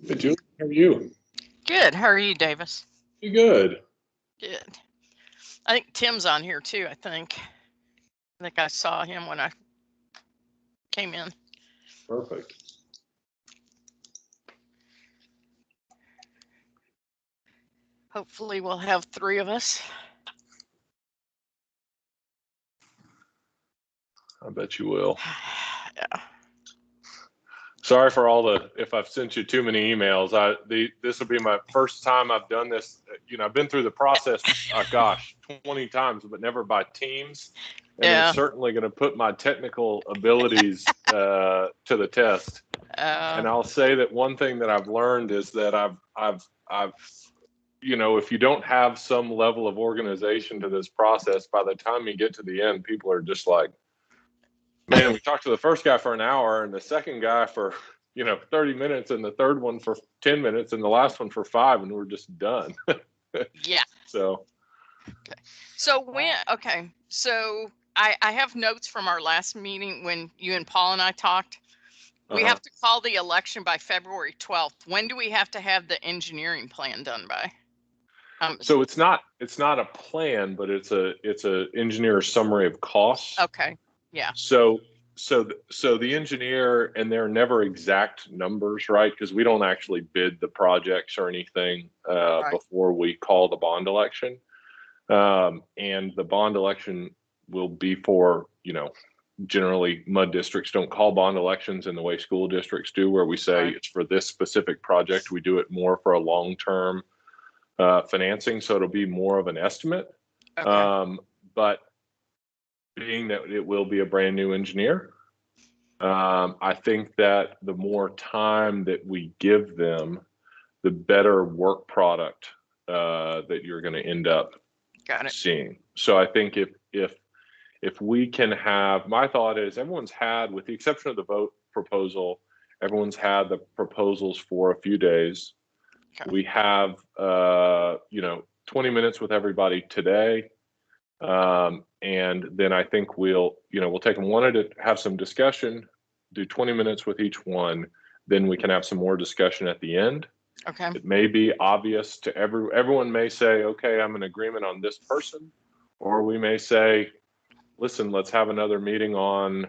Hey, Julie, how are you? Good. How are you, Davis? You good? Good. I think Tim's on here too. I think I saw him when I came in. Perfect. Hopefully, we'll have three of us. I bet you will. Yeah. Sorry for if I've sent you too many emails. This will be my first time I've done this. I've been through the process, 20 times, but never by teams. And Yeah. it's certainly going to put my technical abilities to the test. And I'll say that one thing that I've learned is that if you don't have some level of organization to this process, by the time you get to the end, people are just like, man, we talked to the first guy for an hour and the second guy for, 30 minutes and the third one for 10 minutes and the last one for 5 and we're just done. Yeah. So. Okay. So I have notes from our last meeting when you and Paul and I talked. We have to call the election by February 12th. When do we have to have the engineering plan done by? So it's not a plan, but it's a engineer's summary of costs. Okay. Yeah. So the engineer, and they're never exact numbers, right? Because we don't actually bid the projects or anything Right. before we call the bond election. And the bond election will be for, generally MUD districts don't call bond elections in the way school districts do, where we say It's for this specific project. We do it more for a long-term financing, so it'll be more of an estimate. Okay. But being that it will be a brand new engineer, I think that the more time that we give them, the better work product that you're going to end up seeing. So I think if we can have, my thought is everyone's had, with the exception of the vote proposal, everyone's had the proposals for a few days. Okay. We have 20 minutes with everybody today. And then I think we'll take them one to have some discussion, do 20 minutes with each one. Then we can have some more discussion at the end. Okay. It may be obvious to everyone may say, okay, I'm in agreement on this person, or we may say, listen, let's have another meeting on,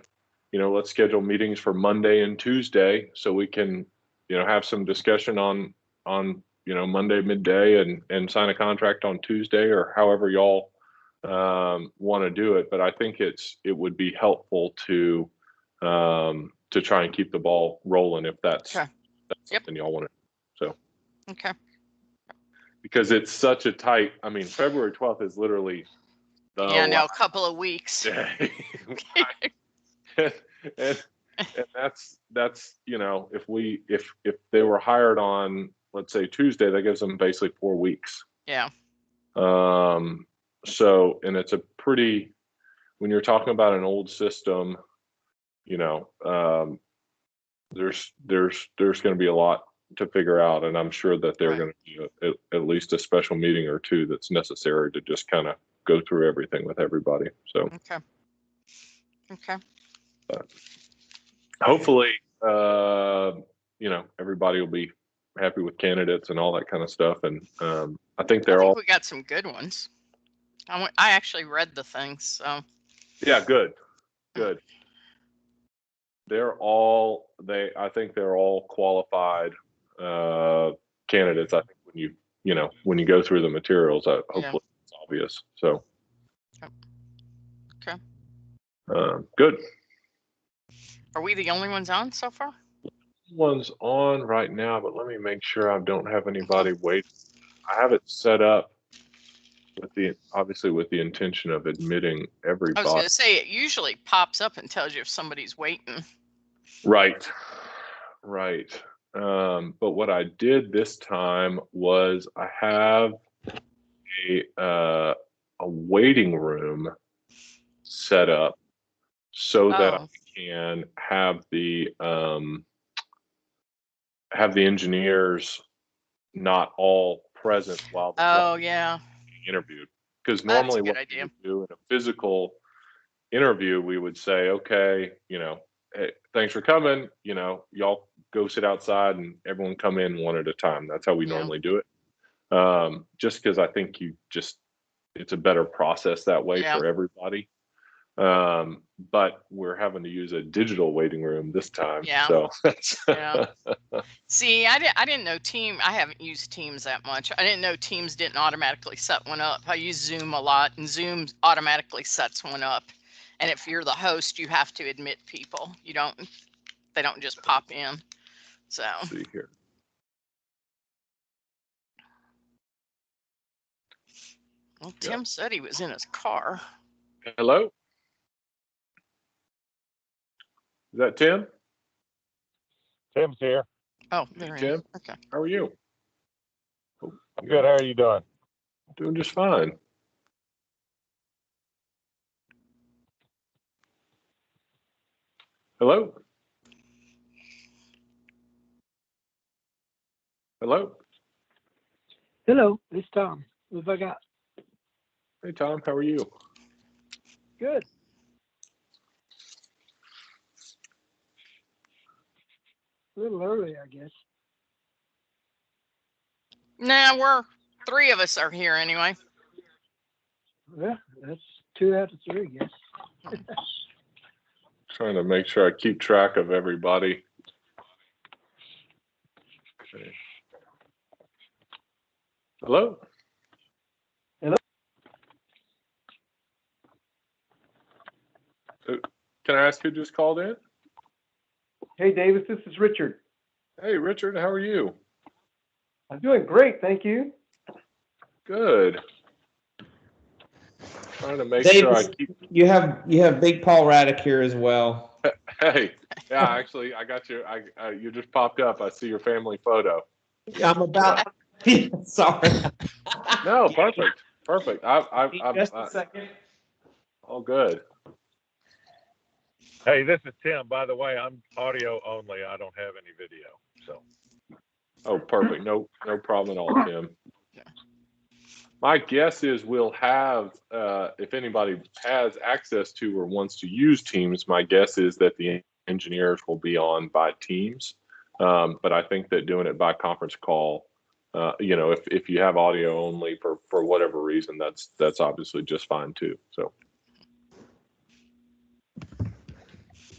let's schedule meetings for Monday and Tuesday so we can, have some discussion on Monday midday and sign a contract on Tuesday, or however y'all want to do it. But I think it would be helpful to try and keep the ball rolling if that's something y'all want to do. So. Okay. Because it's such a tight, February 12th is literally a couple of weeks. and that's if they were hired on, let's say Tuesday, that gives them basically 4 weeks. Yeah. So, and it's a pretty, when you're talking about an old system, there's going to be a lot to figure out, and I'm sure that they're going to do at least a special meeting or two that's necessary to just kind of go through everything with everybody. So. Okay. But hopefully, everybody will be happy with candidates and all that kind of stuff. And I think we got some good ones. I actually read the things, so. Yeah, good. I think they're all qualified candidates. I think when you go through the materials, hopefully it's obvious. So. Okay. Good. Are we the only ones on so far? One's on right now, but let me make sure I don't have anybody waiting. I have it set up with the intention of admitting everybody. I was going to say, it usually pops up and tells you if somebody's waiting. Right. But what I did this time was I have a waiting room set up so that I can have the engineers not all present while the being interviewed. Because normally what we would do in a physical interview, we would say, okay, hey, thanks for coming. Y'all go sit outside and everyone come in one at a time. That's how we Yeah. normally do it. Just because I think it's a better process that way Yeah. for everybody. But we're having to use a digital waiting room this time. Yeah. So that's Yeah. See, I didn't know I haven't used Teams that much. I didn't know Teams didn't automatically set one up. I use Zoom a lot, and Zoom automatically sets one up. And if you're the host, you have to admit people. They don't just pop in. So let's see here. well, Tim said he was in his car. Hello? Is that Tim? Tim's here. Oh, there he Tim? is. Okay. How are you? Oh, I'm good. How are you doing? doing just fine. Hello? Hello? Hello, it's Tom. What have I got? Hey, Tom, how are you? Good. A little early, I guess. Nah, three of us are here anyway. Well, that's 2 out of 3, I guess. Trying to make sure I keep track of everybody. Okay. Hello? Hello? Can I ask who just called in? Hey, Davis, this is Richard. Hey, Richard, how are you? I'm doing great, thank you. Good. Trying to make Davis, sure I keep. you have Big Paul Raddick here as well. Hey, yeah, actually, I got you. You just popped up. I see your family photo. I'm about. Sorry. No, perfect. Just a second. All good. Hey, this is Tim. By the way, I'm audio only. I don't have any video. So. Oh, perfect. No problem at all, Tim. My guess is we'll have, if anybody has access to or wants to use Teams, my guess is that the engineers will be on by Teams. But I think that doing it by conference call, if you have audio only for whatever reason, that's obviously just fine too. So.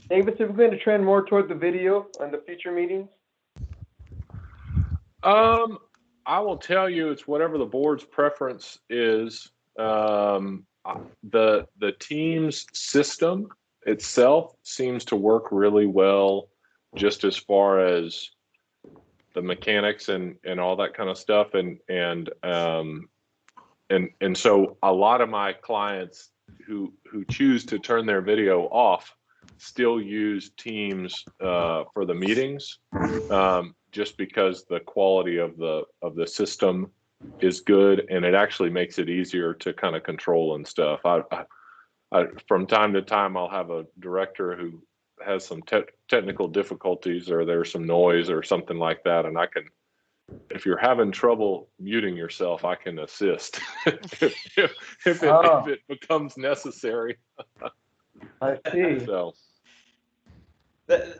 Davis, are we going to trend more toward the video on the future meetings? I will tell you, it's whatever the board's preference is. The Teams system itself seems to work really well, just as far as the mechanics and all that kind of stuff. And so a lot of my clients who choose to turn their video off still use Teams for the meetings, just because the quality of the system is good, and it actually makes it easier to kind of control and stuff. I from time to time, I'll have a director who has some technical difficulties, or there's some noise or something like that, and I can, if you're having trouble muting yourself, I can assist if it becomes necessary. I see. So.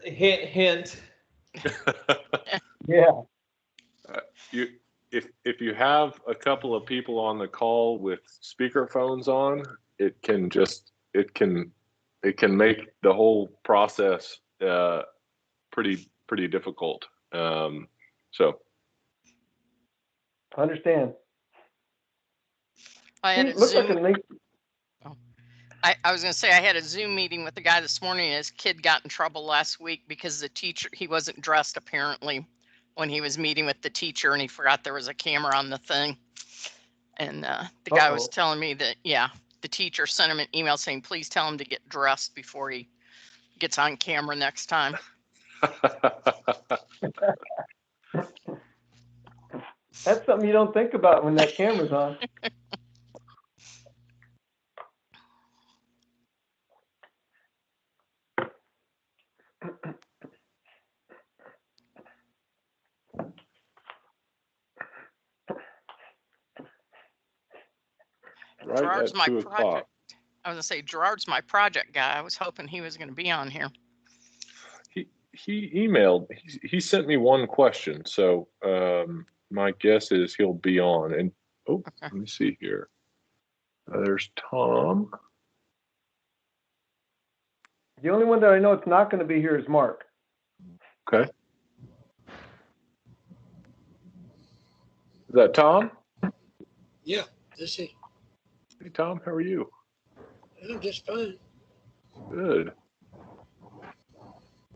Hint. Yeah. If you have a couple of people on the call with speakerphones on, it can make the whole process pretty difficult. So. Understand. I had a Looks like a Zoom. link. I was going to say I had a Zoom meeting with the guy this morning, and his kid got in trouble last week because the teacher, he wasn't dressed apparently when he was meeting with the teacher, and he forgot there was a camera on the thing. And the guy was telling me that, the teacher sent him an email saying, please tell him to get dressed before he gets on camera next time. That's something you don't think about when that camera's on. Right Gerard's at my 2 project. o'clock. I was going to say, Gerard's my project guy. I was hoping he was going to be on here. he emailed. He sent me one question, so my guess is he'll be on. And let me see here. There's Tom. The only one that I know it's not going to be here is Mark. Okay. Is that Tom? Yeah, this is. Hey, Tom, how are you? I'm just fine. Good.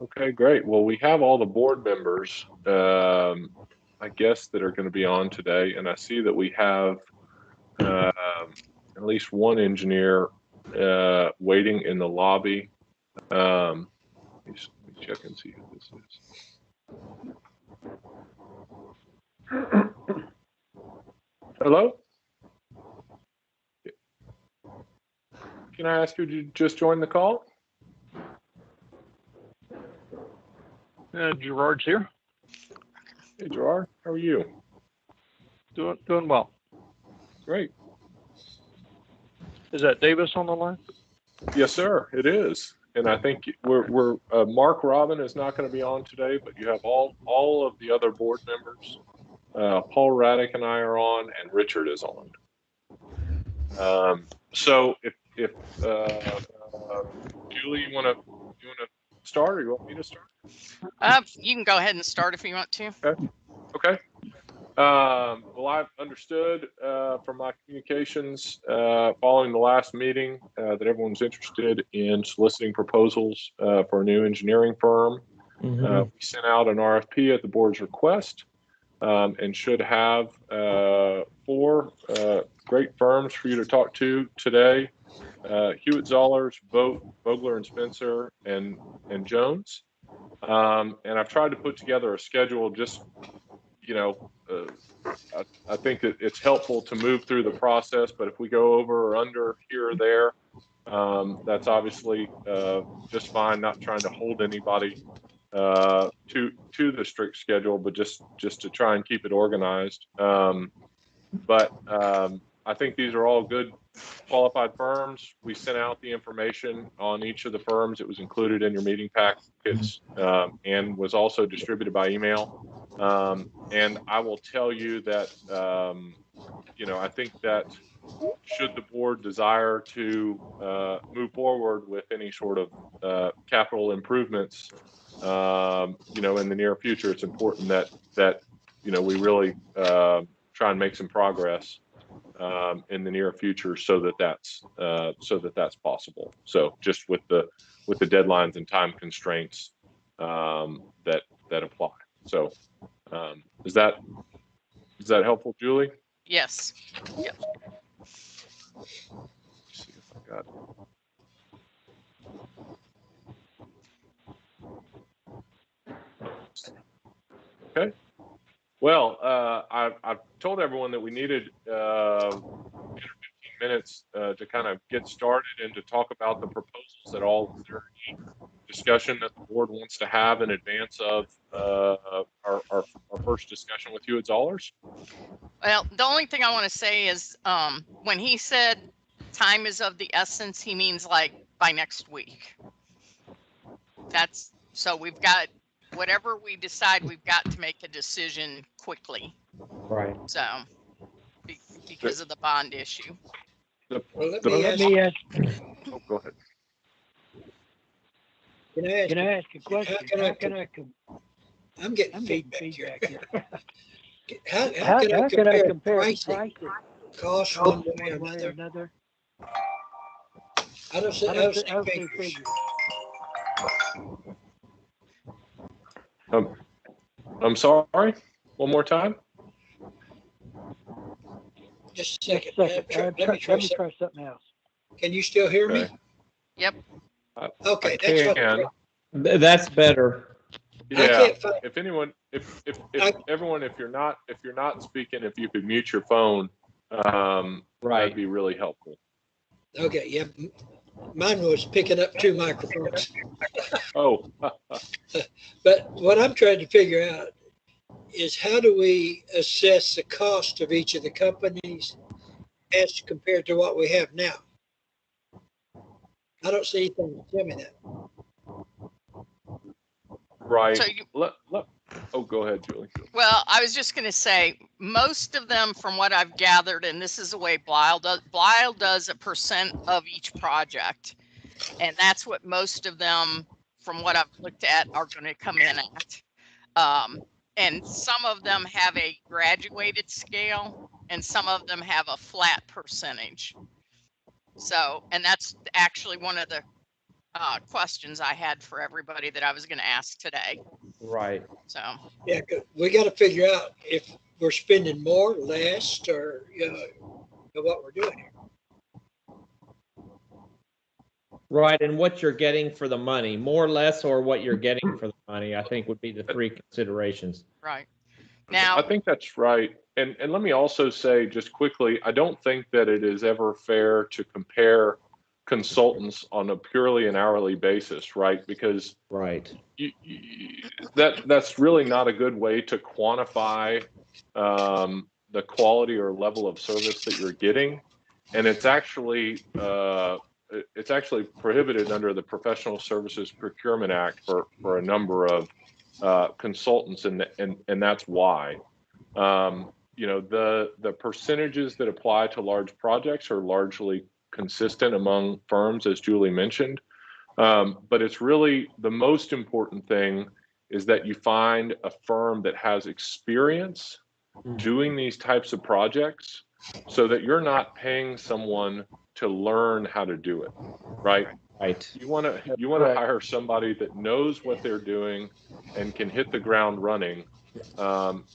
Okay, great. Well, we have all the board members, I guess, that are going to be on today, and I see that we have at least one engineer waiting in the lobby. Let me check and see who this is. Hello? Can I ask you to just join the call? Gerard's here. Hey, Gerard, how are you? Doing well. Great. Is that Davis on the line? Yes, sir, it is. And I think we're Mark Robin is not going to be on today, but you have all of the other board members. Paul Raddick and I are on, and Richard is on. So if Julie, you want to start, or you want me to start? You can go ahead and start if you want to. Okay. Well, I've understood from my communications following the last meeting that everyone's interested in soliciting proposals for a new engineering firm. We sent out an RFP at the board's request and should have 4 great firms for you to talk to today. Hewitt Zollers, Vogler and Spencer, and Jones. And I've tried to put together a schedule just, I think that it's helpful to move through the process, but if we go over or under here or there, that's obviously just fine. Not trying to hold anybody to the strict schedule, but just to try and keep it organized. But I think these are all good qualified firms. We sent out the information on each of the firms. It was included in your meeting packets and was also distributed by email. And I will tell you that, I think that should the board desire to move forward with any sort of capital improvements, in the near future, it's important that we really try and make some progress in the near future so that that's possible. So just with the deadlines and time constraints that apply. So is that helpful, Julie? Yes. Yep. Let's see if I got it. Okay. Well, I've told everyone that we needed 10 or 15 minutes to kind of get started and to talk about the proposals that all are discussion that the board wants to have in advance of our first discussion with Hewitt Zollers. Well, the only thing I want to say is when he said time is of the essence, he means like by next week. So we've got whatever we decide, we've got to make a decision quickly. Right. So because of the bond issue. Well, let me ask. Oh, go ahead. Can I ask a question? I'm getting feedback here. How How can I can I compare compare pricing, prices? cost one way or another? I don't see figures. I'm sorry. One more time. Just a second. Let me try something else. Can you still hear me? Okay. Yep. Okay, That's better. Yeah. If anyone, if everyone, if you're not speaking, if you could mute your phone, that'd be really helpful. Okay. Yeah. Mine was picking up 2 microphones. Oh. But what I'm trying to figure out is how do we assess the cost of each of the companies as compared to what we have now? I don't see anything to tell me that. Right. So Oh, go ahead, Julie. Well, I was just going to say, most of them, from what I've gathered, and this is the way Blile does a percent of each project. And that's what most of them, from what I've looked at, are going to come in at. And some of them have a graduated scale, and some of them have a flat percentage. So, and that's actually one of the questions I had for everybody that I was going to ask today. Right. So, Yeah, 'cause we got to figure out if we're spending more, less, or what we're doing here. Right. And what you're getting for the money, more or less, or what you're getting for the money, I think would be the three considerations. right. Now, I think that's right. And let me also say just quickly, I don't think that it is ever fair to compare consultants on a purely an hourly basis, right? Because Right. that's really not a good way to quantify the quality or level of service that you're getting, and it's actually prohibited under the Professional Services Procurement Act for a number of consultants, and that's why. The percentages that apply to large projects are largely consistent among firms, as Julie mentioned. But it's really the most important thing is that you find a firm that has experience doing these types of projects so that you're not paying someone to learn how to do it, right? Right. You want to hire somebody that knows what they're doing and can hit the ground running,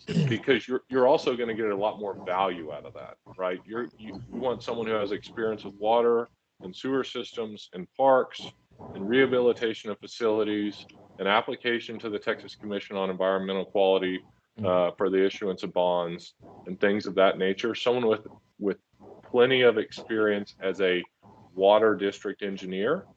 because you're also going to get a lot more value out of that, right? You want someone who has experience with water and sewer systems and parks and rehabilitation of facilities, an application to the Texas Commission on Environmental Quality for the issuance of bonds and things of that nature. Someone with plenty of experience as a water district engineer.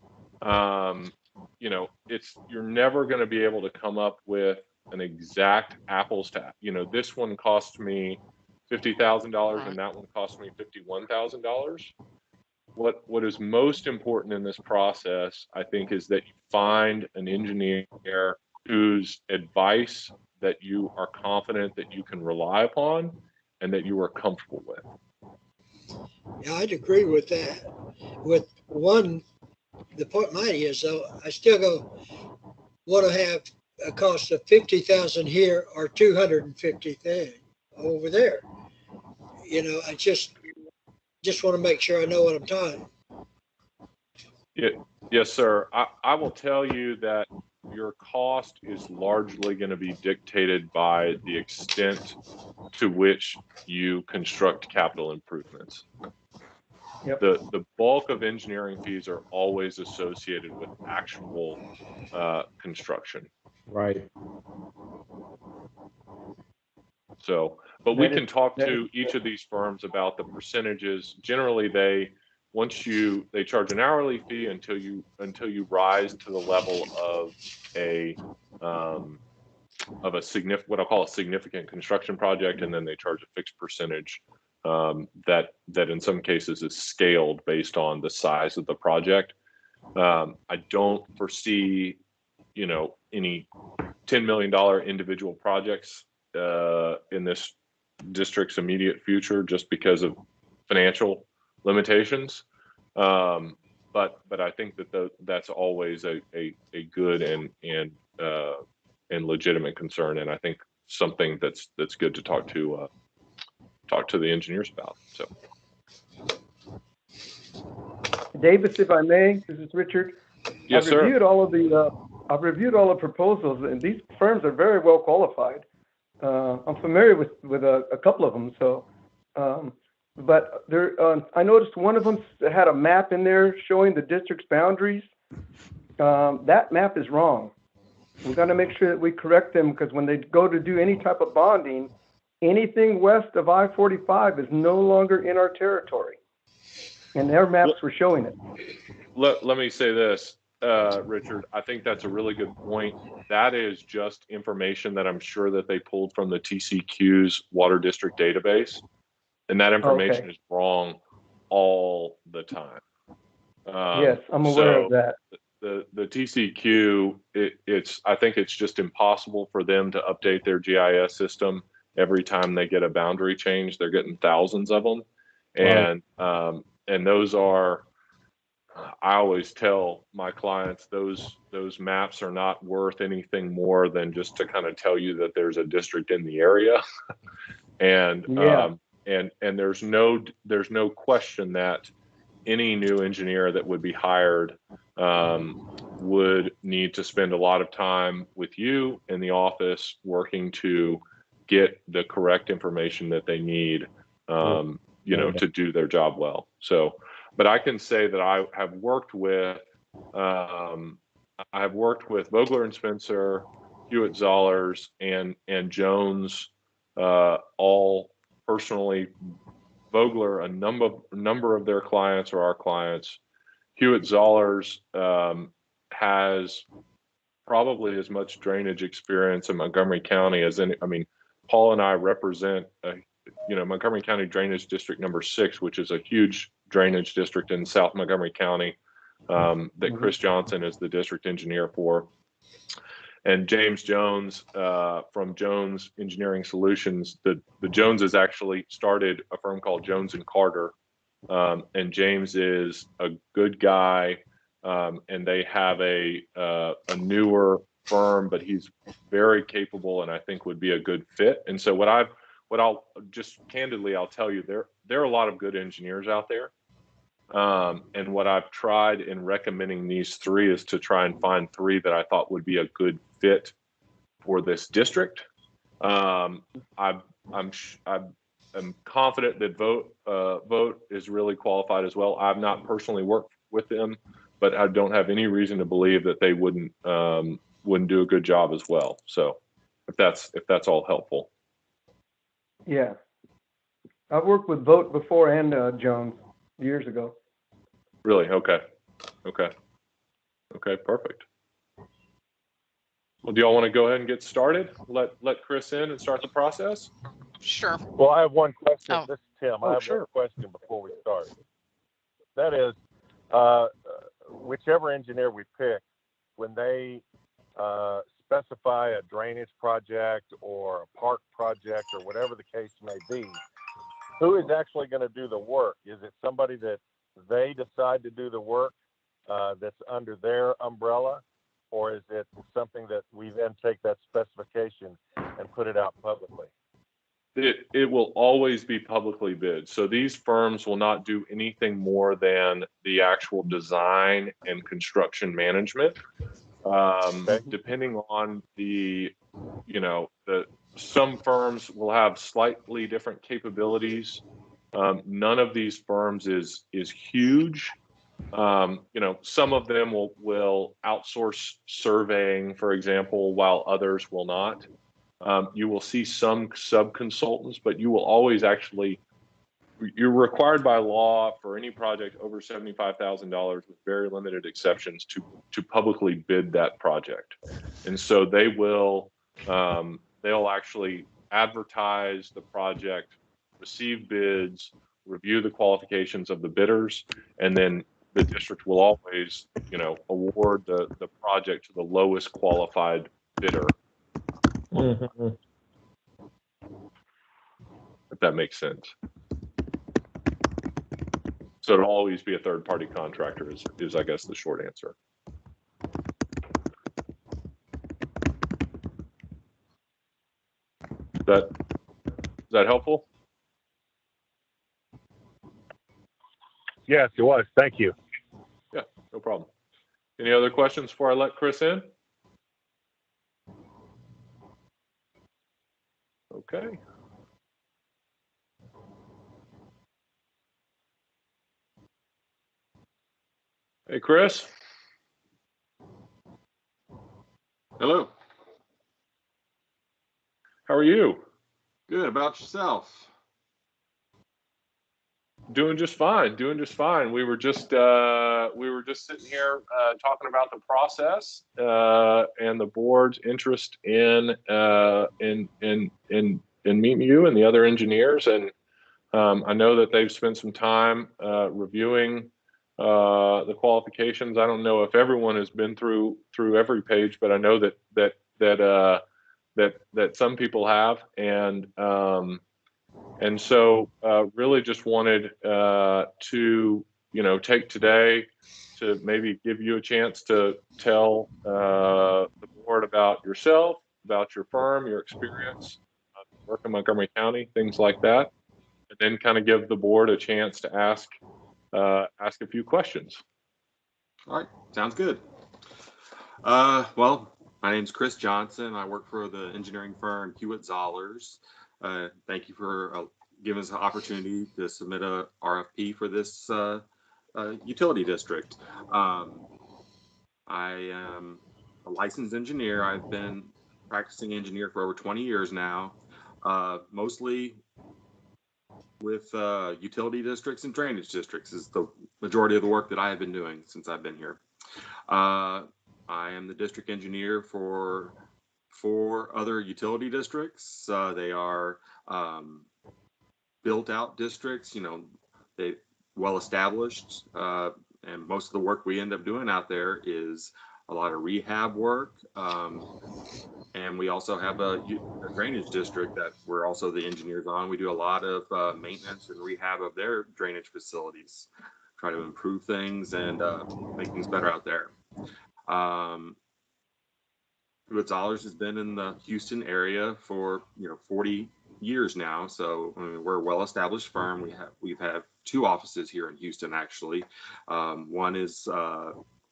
You're never going to be able to come up with an exact apples to, this one cost me $50,000 and that one cost me $51,000. What is most important in this process, I think, is that you find an engineer whose advice that you are confident that you can rely upon and that you are comfortable with. Yeah, I'd agree with that. With one, the point mine is though, I still want to have a cost of 50,000 here or 250,000 over there. I just want to make sure I know what I'm talking. Yes, sir. I will tell you that your cost is largely going to be dictated by the extent to which you construct capital improvements. Yep. The bulk of engineering fees are always associated with actual construction. Right. So, but we can talk that to each of these firms about the percentages. Generally, they charge an hourly fee until you rise to the level of a what I call a significant construction project, and then they charge a fixed percentage that in some cases is scaled based on the size of the project. I don't foresee any $10 million individual projects in this district's immediate future just because of financial limitations. But I think that that's always a good and legitimate concern, and I think something that's good to talk to the engineers about. So, Davis, if I may, this is Richard. yes, I've sir. reviewed all the proposals, and these firms are very well qualified. I'm familiar with a couple of them. So, but there, I noticed one of them had a map in there showing the district's boundaries. That map is wrong. We're going to make sure that we correct them, because when they go to do any type of bonding, anything west of I-45 is no longer in our territory. And their maps were showing it. Let me say this, Richard. I think that's a really good point. That is just information that I'm sure that they pulled from the TCQ's water district database, and that information is wrong all the time. Yes, I'm aware of that. the TCQ, I think it's just impossible for them to update their GIS system every time they get a boundary change. They're getting thousands of them, and those are. I always tell my clients those maps are not worth anything more than just to kind of tell you that there's a district in the area, and and there's no question that any new engineer that would be hired would need to spend a lot of time with you in the office working to get the correct information that they need, to do their job well. So, but I can say that I have worked with Vogler and Spencer, Hewitt Zollers, and Jones, all personally. Vogler, a number of their clients are our clients. Hewitt Zollers has probably as much drainage experience in Montgomery County as any. I mean, Paul and I represent, Montgomery County Drainage District number 6, which is a huge drainage district in South Montgomery County that Chris Johnson is the district engineer for. And James Jones from Jones Engineering Solutions. The Joneses actually started a firm called Jones and Carter, and James is a good guy, and they have a newer firm, but he's very capable, and I think would be a good fit. And so what I'll just candidly I'll tell you, there are a lot of good engineers out there. And what I've tried in recommending these 3 is to try and find 3 that I thought would be a good fit for this district. I'm confident that Vote is really qualified as well. I've not personally worked with them, but I don't have any reason to believe that they wouldn't do a good job as well. So if that's all helpful. Yeah, I've worked with Vote before and Jones years ago. Really? Okay, perfect. Well, do y'all want to go ahead and get started? Let Chris in and start the process? Sure. Well, I have one question. Oh. This is Tim. Oh, I have sure. one question before we start. That is, whichever engineer we pick, when they specify a drainage project or a park project or whatever the case may be, who is actually going to do the work? Is it somebody that they decide to do the work that's under their umbrella, or is it something that we then take that specification and put it out publicly? It will always be publicly bid. So these firms will not do anything more than the actual design and construction management. Depending on some firms will have slightly different capabilities. None of these firms is huge. Some of them will outsource surveying, for example, while others will not. You will see some sub-consultants, but you will always you're required by law for any project over $75,000 with very limited exceptions to publicly bid that project. And so they'll actually advertise the project, receive bids, review the qualifications of the bidders, and then the district will always, award the project to the lowest qualified bidder. Mm-hmm. If that makes sense. So it'll always be a third-party contractor is I guess the short answer. Is that helpful? Yes, it was. Thank you. Yeah, no problem. Any other questions before I let Chris in? Okay. Hey, Chris. Hello. How are you? Good. About yourself? Doing just fine. We were just sitting here talking about the process and the board's interest in meeting you and the other engineers. And I know that they've spent some time reviewing the qualifications. I don't know if everyone has been through every page, but I know that some people have, and so really just wanted to take today to maybe give you a chance to tell the board about yourself, about your firm, your experience, work in Montgomery County, things like that, and then kind of give the board a chance to ask a few questions. All right, sounds good. Well, my name's Chris Johnson. I work for the engineering firm Hewitt-Zollars. Thank you for giving us the opportunity to submit a RFP for this utility district. I am a licensed engineer. I've been practicing engineer for over 20 years now, mostly with utility districts and drainage districts is the majority of the work that I have been doing since I've been here. I am the district engineer for 4 other utility districts. They are built out districts, they well established, and most of the work we end up doing out there is a lot of rehab work. And we also have a drainage district that we're also the engineers on. We do a lot of maintenance and rehab of their drainage facilities, try to improve things and make things better out there. Hewitt-Zollars has been in the Houston area for 40 years now, so I mean, we're a well-established firm. We've had 2 offices here in Houston actually. One is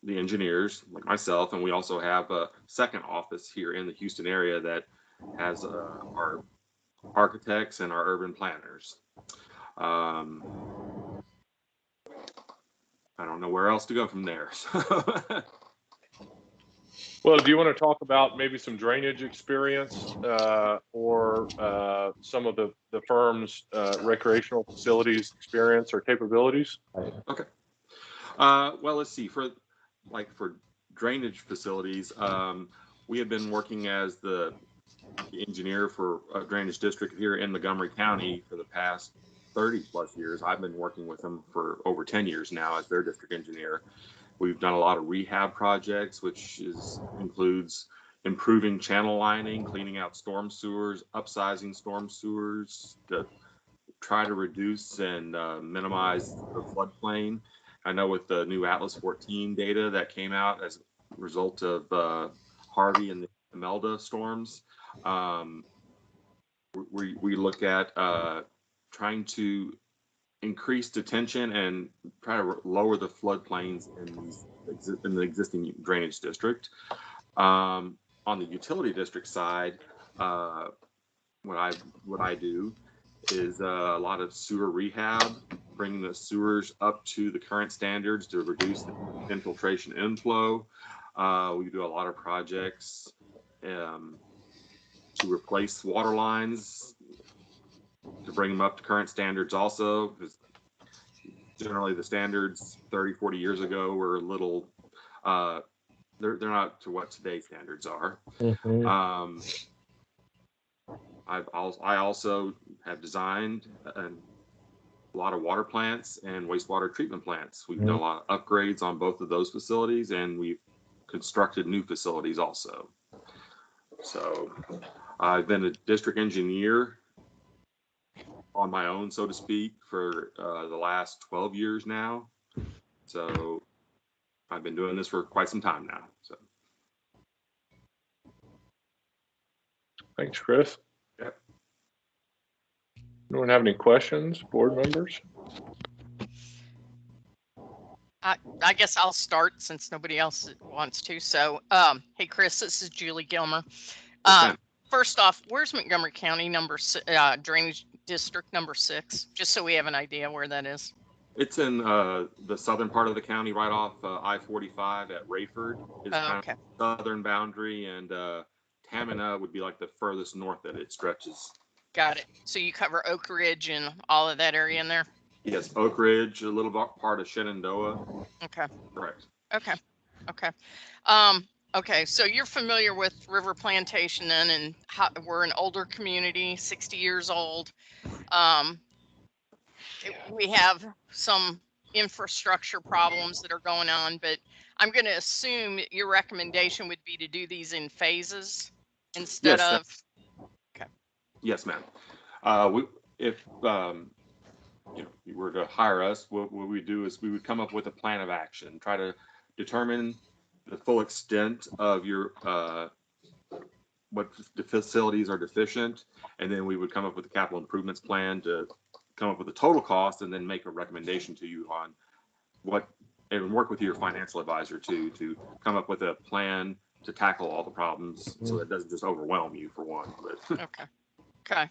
the engineers like myself, and we also have a second office here in the Houston area that has our architects and our urban planners. I don't know where else to go from there. Well, do you want to talk about maybe some drainage experience or some of the firm's recreational facilities experience or capabilities? Okay. Well, let's see. For drainage facilities, we have been working as the engineer for a drainage district here in Montgomery County for the past 30 plus years. I've been working with them for over 10 years now as their district engineer. We've done a lot of rehab projects, which includes improving channel lining, cleaning out storm sewers, upsizing storm sewers to try to reduce and minimize the floodplain. I know with the new Atlas 14 data that came out as a result of Harvey and the Imelda storms, we look at trying to increase detention and try to lower the floodplains in the existing drainage district. On the utility district side, what I do is a lot of sewer rehab, bringing the sewers up to the current standards to reduce the infiltration inflow. We do a lot of projects to replace water lines, to bring them up to current standards also, because generally the standards 30, 40 years ago were a little, they're not to what today's standards are. Mm-hmm. I also have designed a lot of water plants and wastewater treatment plants. We've done a lot of upgrades on both of those facilities, and we've constructed new facilities also. So I've been a district engineer on my own, so to speak, for the last 12 years now. So I've been doing this for quite some time now. So thanks, Chris. Yep. Anyone have any questions, board members? I guess I'll start since nobody else wants to. So, hey, Chris, this is Julie Gilmer. First off, where's Montgomery County drainage district number 6? Just so we have an idea where that is. It's in the southern part of the county, right off I-45 at Rayford. It's kind of the southern boundary, and Tamina would be like the furthest north that it stretches. Got it. So you cover Oak Ridge and all of that area in there? Yes, Oak Ridge, a little part of Shenandoah. Okay. Correct. Okay. Okay, so you're familiar with River Plantation then, and we're an older community, 60 years old. We have some infrastructure problems that are going on, but I'm going to assume your recommendation would be to do these in phases instead Yes, of. Yes, ma'am. If you were to hire us, what we do is we would come up with a plan of action, try to determine the full extent of your what the facilities are deficient, and then we would come up with a capital improvements plan to come up with the total cost, and then make a recommendation to you on what, and work with your financial advisor to come up with a plan to tackle all the problems, so it doesn't just overwhelm you for one. But Okay.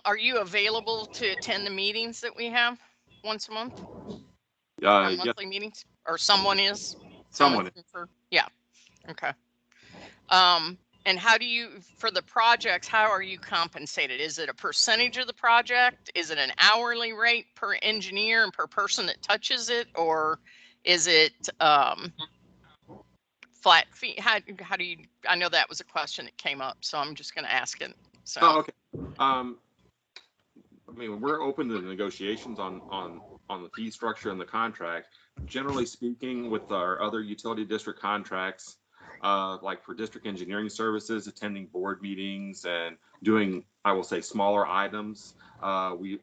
Are you available to attend the meetings that we have once a month? Our yes, monthly meetings, or someone is? someone. Yeah. Okay. And how do you, for the projects, how are you compensated? Is it a percentage of the project? Is it an hourly rate per engineer and per person that touches it? Or is it flat fee? How do you, I know that was a question that came up, so I'm just going to ask it. So. Oh, okay. I mean, we're open to the negotiations on the fee structure and the contract. Generally speaking, with our other utility district contracts, like for district engineering services, attending board meetings and doing, I will say, smaller items, we're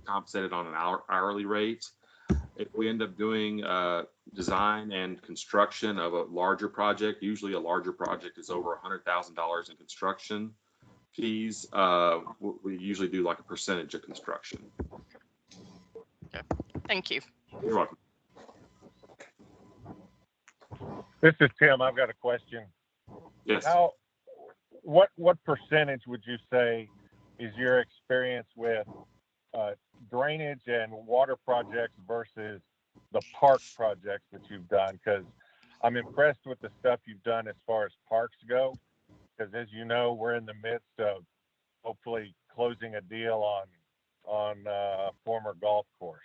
compensated on an hourly rate. If we end up doing design and construction of a larger project, usually a larger project is over $100,000 in construction fees, we usually do like a percentage of construction. Okay. Thank you. You're welcome. This is Tim. I've got a question. Yes. What percentage would you say is your experience with drainage and water projects versus the park projects that you've done? Because I'm impressed with the stuff you've done as far as parks go. Because as you know, we're in the midst of hopefully closing a deal on a former golf course.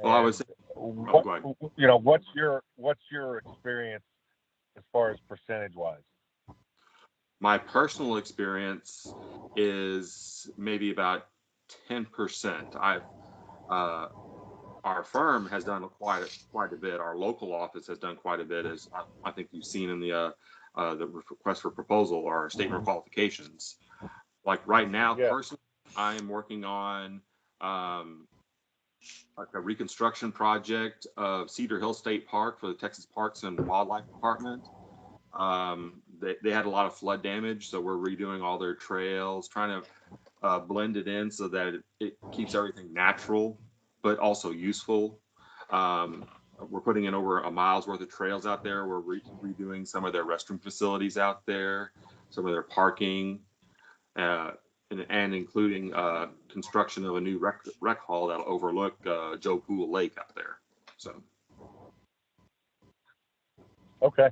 Well, I would say, what's your experience as far as percentage wise? my personal experience is maybe about 10%. Our firm has done quite a bit. Our local office has done quite a bit, as I think you've seen in the request for proposal or our statement of qualifications. Like right now, personally, I am working on like a reconstruction project of Cedar Hill State Park for the Texas Parks and Wildlife Department. They had a lot of flood damage, so we're redoing all their trails, trying to blend it in so that it keeps everything natural, but also useful. We're putting in over a mile's worth of trails out there. We're redoing some of their restroom facilities out there, some of their parking, and including construction of a new rec hall that'll overlook Joe Pool Lake out there. So. Okay.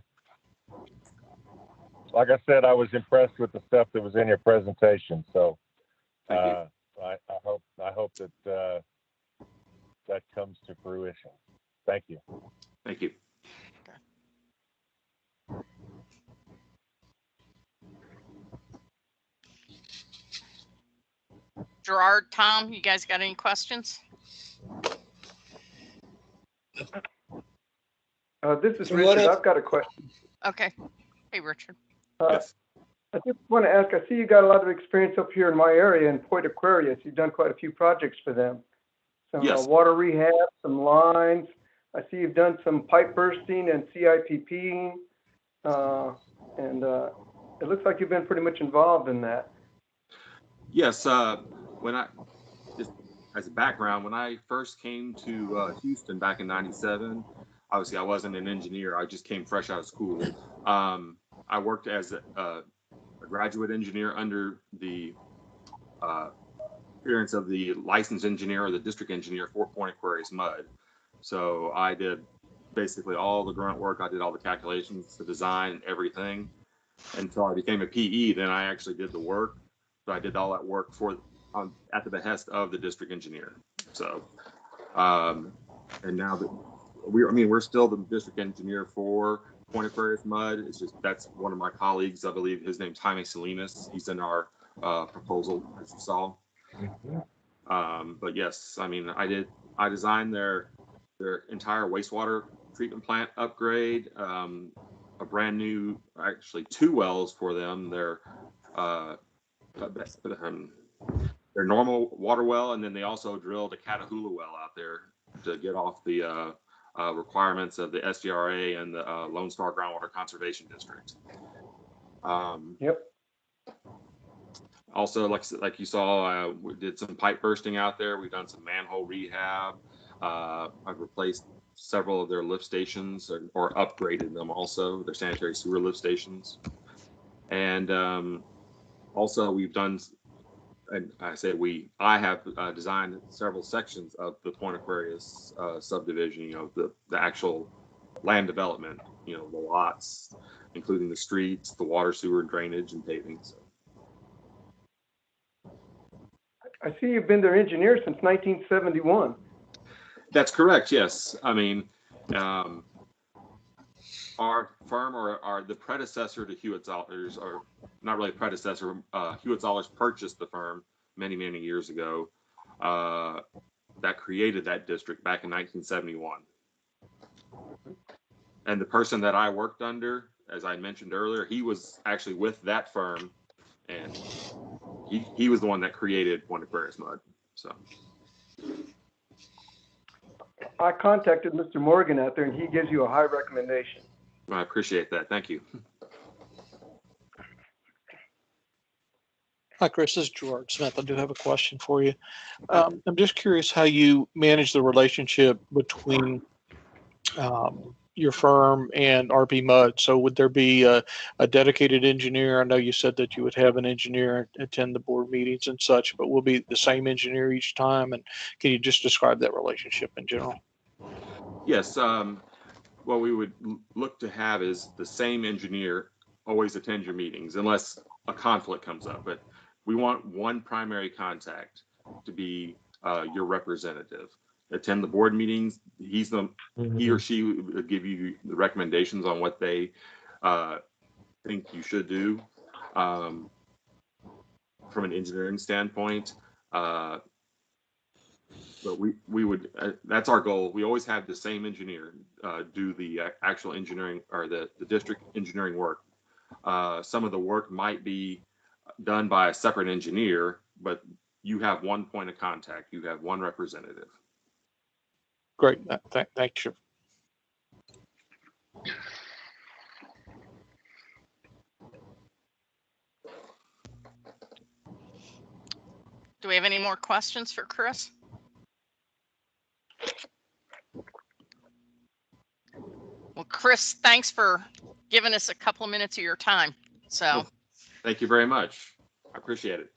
Like I said, I was impressed with the stuff that was in your presentation. So I hope that that comes to fruition. Thank you. Thank you. Gerard, Tom, you guys got any questions? This is Richard. I've got a question. Okay. Hey, Richard. Yes. I just want to ask, I see you got a lot of experience up here in my area in Point Aquarius. You've done quite a few projects for them. Some water rehab, some lines. I see you've done some pipe bursting and CIPPing. And it looks like you've been pretty much involved in that. Yes. Just as a background, when I first came to Houston back in '97, obviously I wasn't an engineer. I just came fresh out of school. I worked as a graduate engineer under the experience of the licensed engineer or the district engineer for Point Aquarius MUD. So I did basically all the grunt work. I did all the calculations, the design, everything. Until I became a PE, then I actually did the work. So I did all that work at the behest of the district engineer. So, and now that we're still the district engineer for Point Aquarius MUD. It's just that's one of my colleagues. I believe his name's Jaime Salinas. He's in our proposal, as you saw. But yes, I mean, I did I designed their entire wastewater treatment plant upgrade, a brand new, actually 2 wells for them. Their normal water well, and then they also drilled a Catahoula well out there to get off the requirements of the SDRA and the Lone Star Groundwater Conservation District. Yep. Also, like you saw, we did some pipe bursting out there. We've done some manhole rehab. I've replaced several of their lift stations or upgraded them also, their sanitary sewer lift stations. And also we've done, and I have designed several sections of the Point Aquarius subdivision, the actual land development, the lots, including the streets, the water, sewer, drainage, and paving. So. I see you've been their engineer since 1971. That's correct, yes. I mean, our firm or the predecessor to Hewitt Zollers, or not really predecessor, Hewitt Zollers purchased the firm many, many years ago that created that district back in 1971. And the person that I worked under, as I mentioned earlier, he was actually with that firm, and he was the one that created Point Aquarius MUD. So I contacted Mr. Morgan out there, and he gives you a high recommendation. I appreciate that. Thank you. Hi, Chris. This is Gerard Smith. I do have a question for you. I'm just curious how you manage the relationship between your firm and RPMUD. So would there be a dedicated engineer? I know you said that you would have an engineer attend the board meetings and such, but will be the same engineer each time? And can you just describe that relationship in general? Yes. What we would look to have is the same engineer always attend your meetings unless a conflict comes up. But we want one primary contact to be your representative. Attend the board meetings. He or she would give you the recommendations on what they think you should do from an engineering standpoint. But we would, that's our goal. We always have the same engineer do the actual engineering or the district engineering work. Some of the work might be done by a separate engineer, but you have one point of contact. You have one representative. Great. Thank you. Do we have any more questions for Chris? Well, Chris, thanks for giving us a couple of minutes of your time. So, thank you very much. I appreciate it.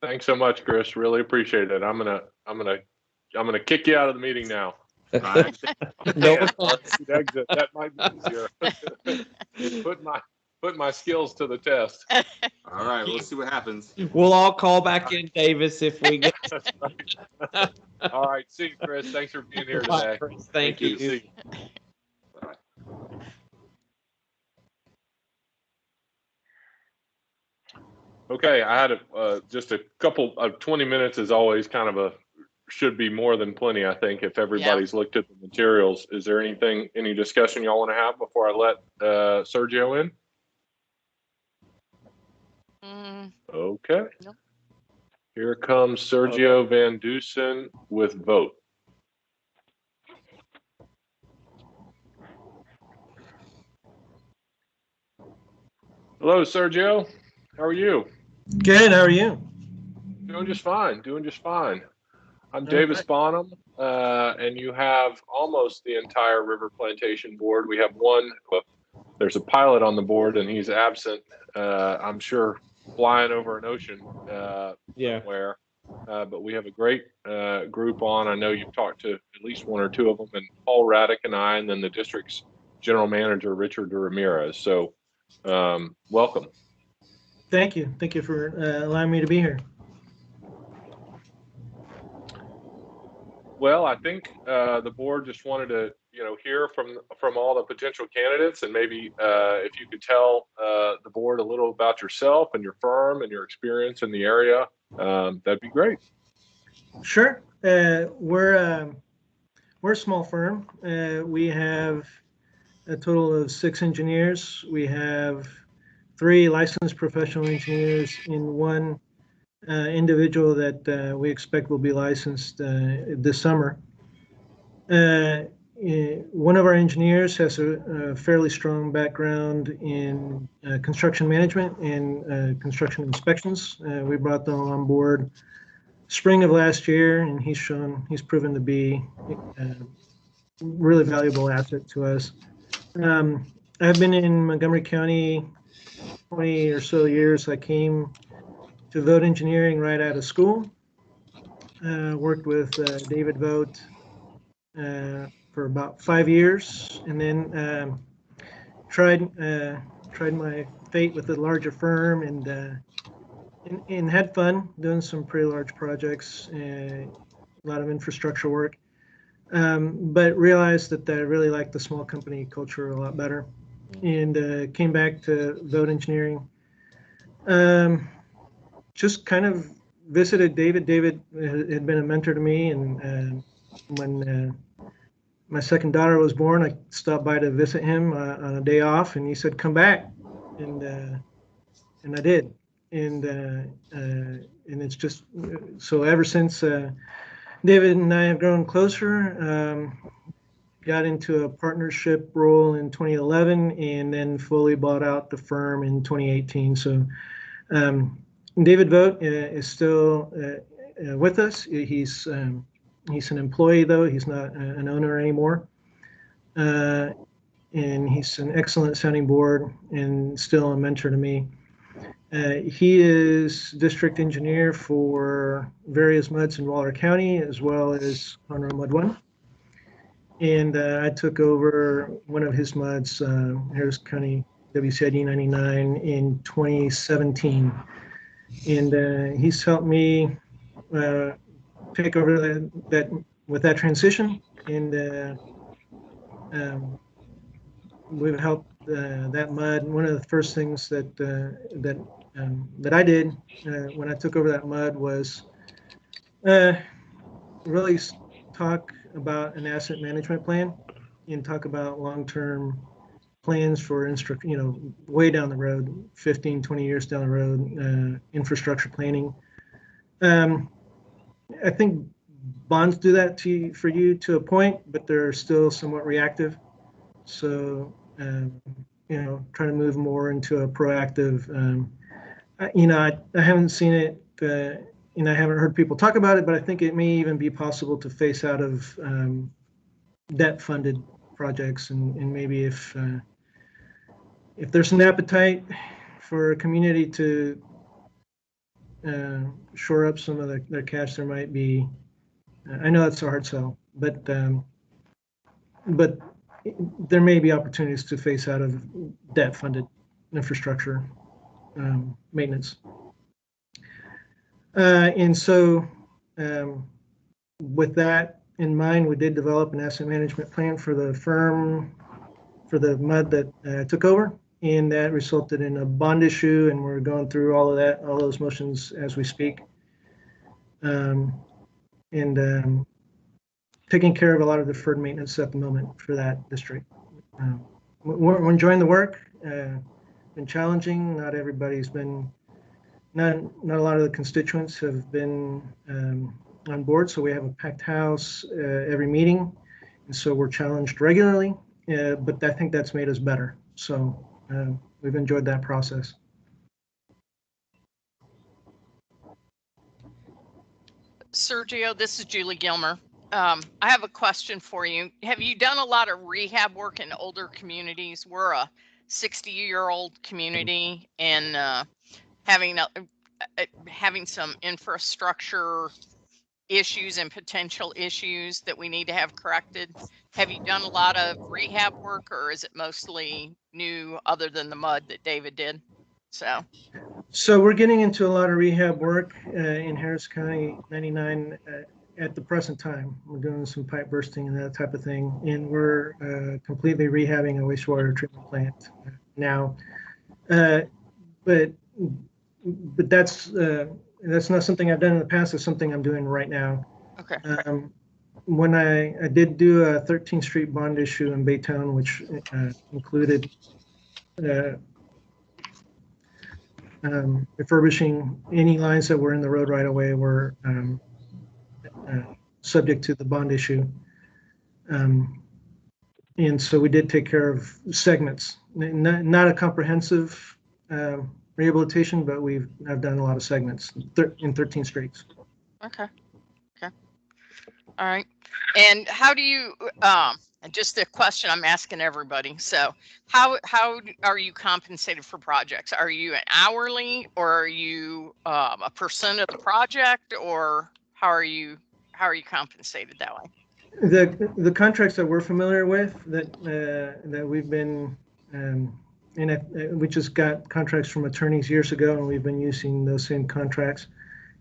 Thanks so much, Chris. Really appreciate it. I'm gonna kick you out of the meeting now. Exit. That might be easier. Put my skills to the test. All right, we'll see what happens. We'll all call back in, Davis, if we get. All right, see you, Chris. Thanks for being here today. Thank you. See you. Bye. Okay, I had just a couple of 20 minutes is always kind of should be more than plenty, I think, if everybody's looked at the materials. Is there any discussion y'all want to have before I let Sergio in? Okay. Nope. Here comes Sergio Van Dusen with vote. Hello, Sergio. How are you? Good. How are you? Doing just fine. I'm Davis Bonham, and you have almost the entire River Plantation board. We have there's a pilot on the board, and he's absent. I'm sure flying over an ocean somewhere. But we have a great group on. I know you've talked to at least one or two of them, and Paul Raddick and I, and then the district's general manager, Richard Ramirez. So welcome. Thank you. Thank you for allowing me to be here. Well, I think the board just wanted to, hear from all the potential candidates, and maybe if you could tell the board a little about yourself and your firm and your experience in the area, that'd be great. Sure. We're a small firm. We have a total of 6 engineers. We have 3 licensed professional engineers and 1 individual that we expect will be licensed this summer. One of our engineers has a fairly strong background in construction management and construction inspections. We brought them on board spring of last year, and he's proven to be a really valuable asset to us. I've been in Montgomery County 20 or so years. I came to Vote Engineering right out of school. Worked with David Vogt for about 5 years, and then tried my fate with a larger firm, and had fun doing some pretty large projects, a lot of infrastructure work. But realized that I really liked the small company culture a lot better, and came back to Vote Engineering. Just kind of visited David. David had been a mentor to me, and when my second daughter was born, I stopped by to visit him on a day off, and he said, "Come back," and I did, and it's just so ever since. David and I have grown closer. Got into a partnership role in 2011, and then fully bought out the firm in 2018. So David Vogt is still with us. He's an employee, though. He's not an owner anymore. And he's an excellent sounding board and still a mentor to me. He is district engineer for various MUDs in Waller County, as well as Conroe MUD 1. And I took over one of his MUDs, Harris County WCID 99, in 2017. And he's helped me take over that transition. And we've helped that MUD. One of the first things that I did when I took over that MUD was really talk about an asset management plan and talk about long-term plans for way down the road, 15, 20 years down the road, infrastructure planning. I think bonds do that for you to a point, but they're still somewhat reactive. So, trying to move more into a proactive, I haven't seen it, and I haven't heard people talk about it, but I think it may even be possible to phase out of debt-funded projects, and maybe if there's an appetite for a community to shore up some of their cash, there might be. I know it's a hard sell, but there may be opportunities to phase out of debt-funded infrastructure maintenance. And so with that in mind, we did develop an asset management plan for the firm, for the MUD that I took over, and that resulted in a bond issue, and we're going through all those motions as we speak. And taking care of a lot of deferred maintenance at the moment for that district. We're enjoying the work. Been challenging. Not everybody's been. Not a lot of the constituents have been on board. So we have a packed house every meeting, and so we're challenged regularly. But I think that's made us better. So we've enjoyed that process. Sergio, this is Julie Gilmer. I have a question for you. Have you done a lot of rehab work in older communities? We're a 60-year-old community, and having some infrastructure issues and potential issues that we need to have corrected. Have you done a lot of rehab work, or is it mostly new, other than the MUD that David did? So we're getting into a lot of rehab work in Harris County 99 at the present time. We're doing some pipe bursting and that type of thing, and we're completely rehabbing a wastewater treatment plant now. But that's that's not something I've done in the past. It's something I'm doing right now. Okay. When I did do a 13th Street bond issue in Baytown, which included refurbishing any lines that were in the road right away were subject to the bond issue. And so we did take care of segments, not a comprehensive rehabilitation, but I've done a lot of segments in 13 streets. Okay. Okay. All right. And how do you, just a question I'm asking everybody. So how are you compensated for projects? Are you an hourly, or are you a percent of the project, or how are you compensated that way? The contracts that we're familiar with that we've been we just got contracts from attorneys years ago, and we've been using those same contracts,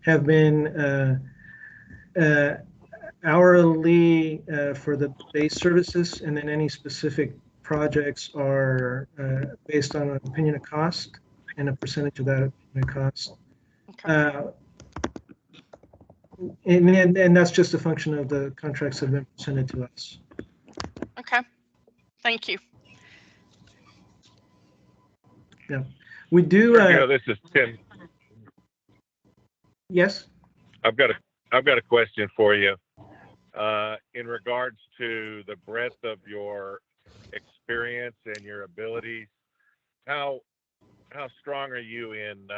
have been hourly for the base services, and then any specific projects are based on an opinion of cost and a percentage of that opinion of cost. Okay. And that's just a function of the contracts that have been presented to us. Okay. Thank you. Yeah, we do. This is Tim. Yes. I've got a question for you. In regards to the breadth of your experience and your abilities, how strong are you in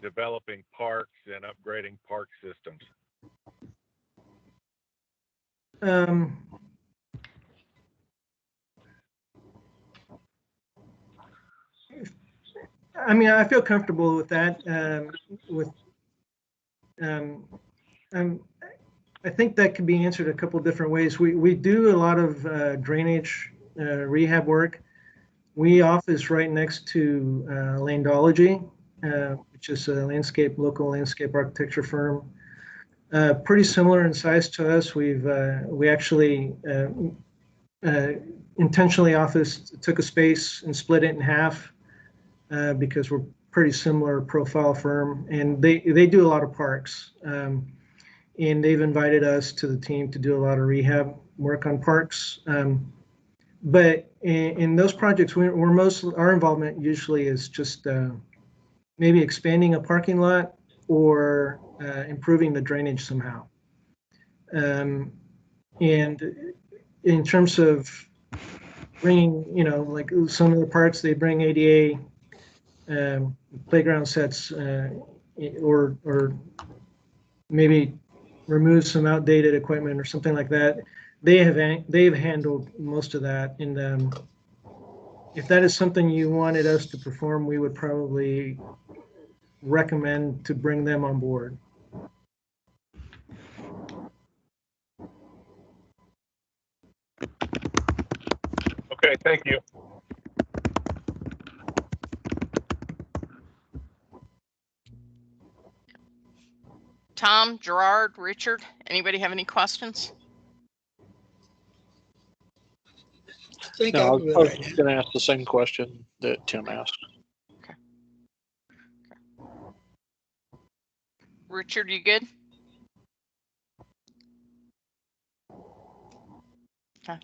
developing parks and upgrading park systems? I mean, I feel comfortable with that. I think that can be answered a couple different ways. We do a lot of drainage rehab work. We office right next to Landology, which is a local landscape architecture firm. Pretty similar in size to us. We actually intentionally took a space and split it in half because we're pretty similar profile firm, and they do a lot of parks. And they've invited us to the team to do a lot of rehab work on parks. But in those projects, our involvement usually is just maybe expanding a parking lot or improving the drainage somehow. And in terms of bringing, like some of the parks, they bring ADA playground sets or maybe remove some outdated equipment or something like that. They've handled most of that, and if that is something you wanted us to perform, we would probably recommend to bring them on board. Okay, thank you. Tom, Gerard, Richard, anybody have any questions? I think No, I I'm was good right now. going to ask the same question that Tim asked. Richard, you good? Okay.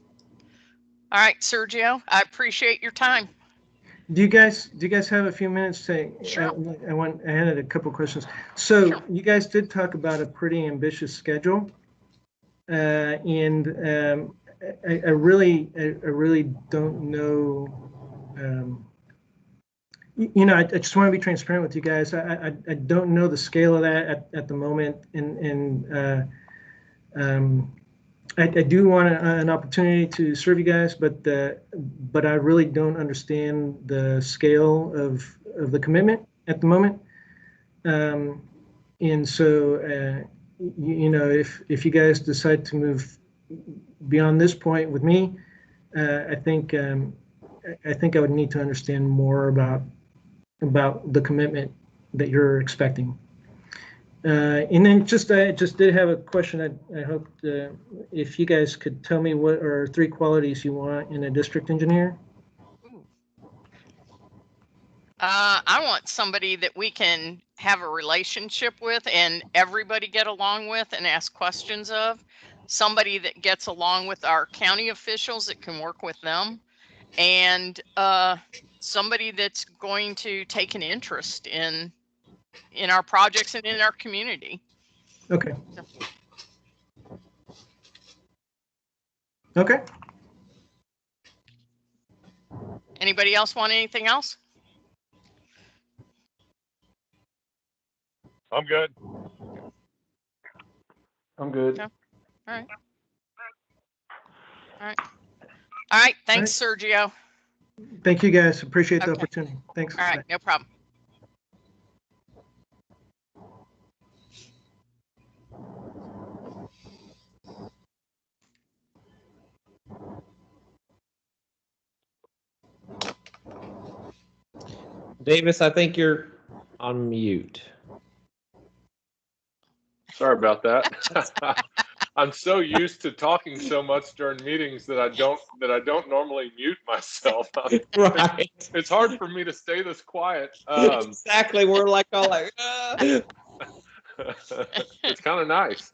All right, Sergio, I appreciate your time. Do you guys have a few minutes to? Sure. I had a couple questions. So Sure. You guys did talk about a pretty ambitious schedule, and I really don't know. I just want to be transparent with you guys. I don't know the scale of that at the moment, and I do want an opportunity to serve you guys, but I really don't understand the scale of the commitment at the moment. And so, if you guys decide to move beyond this point with me, I think I would need to understand more about the commitment that you're expecting. And then I just did have a question. I hope if you guys could tell me what are 3 qualities you want in a district engineer. I want somebody that we can have a relationship with and everybody get along with and ask questions of. Somebody that gets along with our county officials that can work with them, and somebody that's going to take an interest in our projects and in our community. Okay. Okay. Anybody else want anything else? I'm good. I'm good. No. All right. All right. All right. Thanks, Sergio. Thank you, guys. Appreciate the Okay. opportunity. Thanks. All right. No problem. Davis, I think you're on mute. Sorry about that. I'm so used to talking so much during meetings that I don't normally mute myself. Right. It's hard for me to stay this quiet. Exactly. We're like all like. It's kind of nice.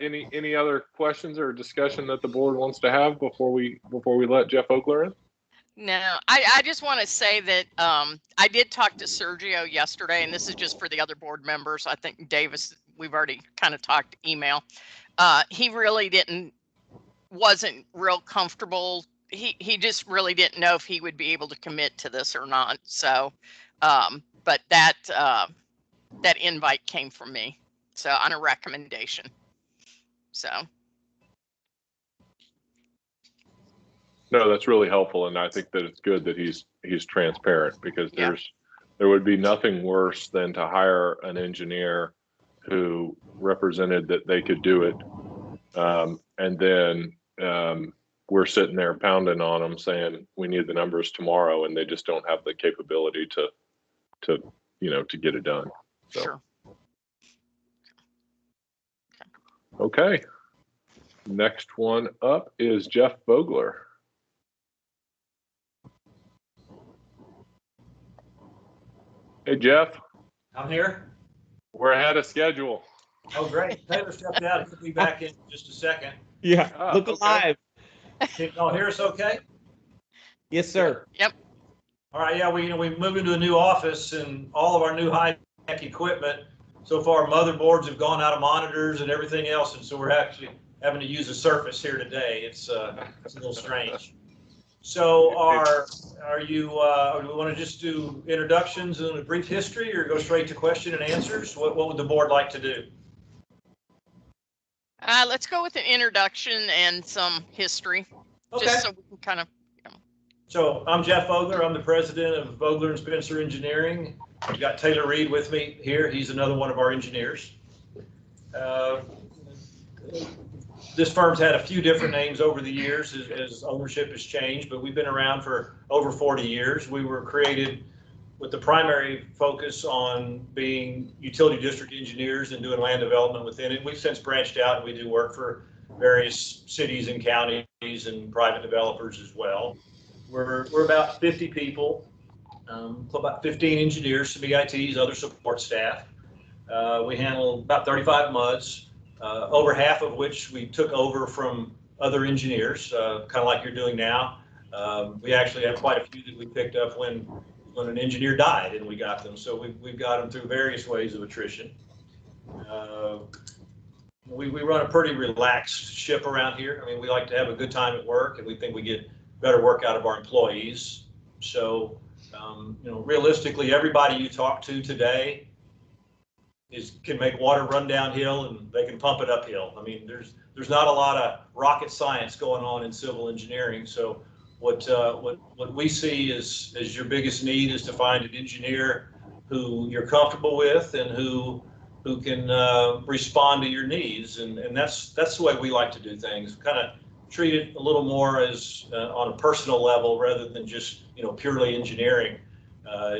Any other questions or discussion that the board wants to have before we let Jeff Ogler in? No, I just want to say that I did talk to Sergio yesterday, and this is just for the other board members. I think Davis, we've already kind of talked email. He really wasn't real comfortable. He just really didn't know if he would be able to commit to this or not. So, but that invite came from me, so on a recommendation. So. No, that's really helpful, and I think that it's good that he's transparent, because Yeah. there would be nothing worse than to hire an engineer who represented that they could do it, and then we're sitting there pounding on them saying we need the numbers tomorrow, and they just don't have the capability to get it done. So. Sure. Okay. Next one up is Jeff Vogler. Hey, Jeff. I'm here. We're ahead of schedule. Oh, great. Taylor stepped out. He'll be back in just a second. Yeah. Look okay. alive. Can y'all hear us okay? Yes, sir. Yep. All right. Yeah, we moved into a new office, and all of our new high-tech equipment, so far motherboards have gone out of monitors and everything else, and so we're actually having to use a Surface here today. It's a little strange. So do we want to just do introductions and a brief history, or go straight to question and answers? What would the board like to do? Let's go with an introduction and some history, Okay. just so we can kind of. So I'm Jeff Vogler. I'm the president of Vogler and Spencer Engineering. I've got Taylor Reed with me here. He's another one of our engineers. This firm's had a few different names over the years as ownership has changed, but we've been around for over 40 years. We were created with the primary focus on being utility district engineers and doing land development within it. We've since branched out, and we do work for various cities and counties and private developers as well. We're about 50 people, about 15 engineers, some EITs, other support staff. We handle about 35 MUDs. Over half of which we took over from other engineers, kind of like you're doing now. We actually have quite a few that we picked up when an engineer died, and we got them. So we've got them through various ways of attrition. We run a pretty relaxed ship around here. I mean, we like to have a good time at work, and we think we get better work out of our employees. So, realistically, everybody you talk to today can make water run downhill, and they can pump it uphill. I mean, there's not a lot of rocket science going on in civil engineering. So what we see is your biggest need is to find an engineer who you're comfortable with and who can respond to your needs, and that's the way we like to do things. Kind of treat it a little more as on a personal level rather than just purely engineering.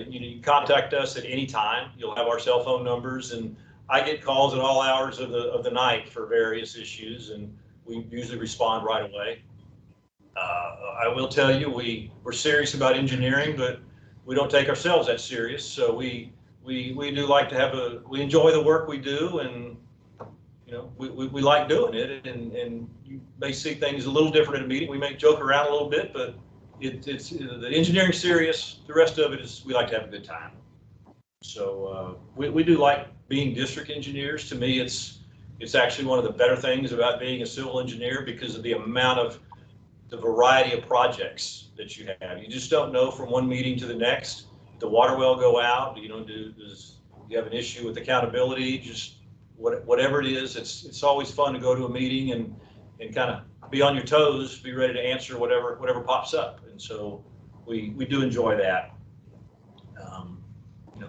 You can contact us at any time. You'll have our cell phone numbers, and I get calls at all hours of the night for various issues, and we usually respond right away. I will tell you, we're serious about engineering, but we don't take ourselves that serious. So we do like to we enjoy the work we do, and we like doing it. And you may see things a little different in a meeting. We may joke around a little bit, but it's the engineering serious. The rest of it is we like to have a good time. So we do like being district engineers. To me, it's actually one of the better things about being a civil engineer because of the amount of the variety of projects that you have. You just don't know from one meeting to the next. The water well go out? Does you have an issue with accountability? Just whatever it is, it's always fun to go to a meeting and kind of be on your toes, be ready to answer whatever pops up. And so we do enjoy that.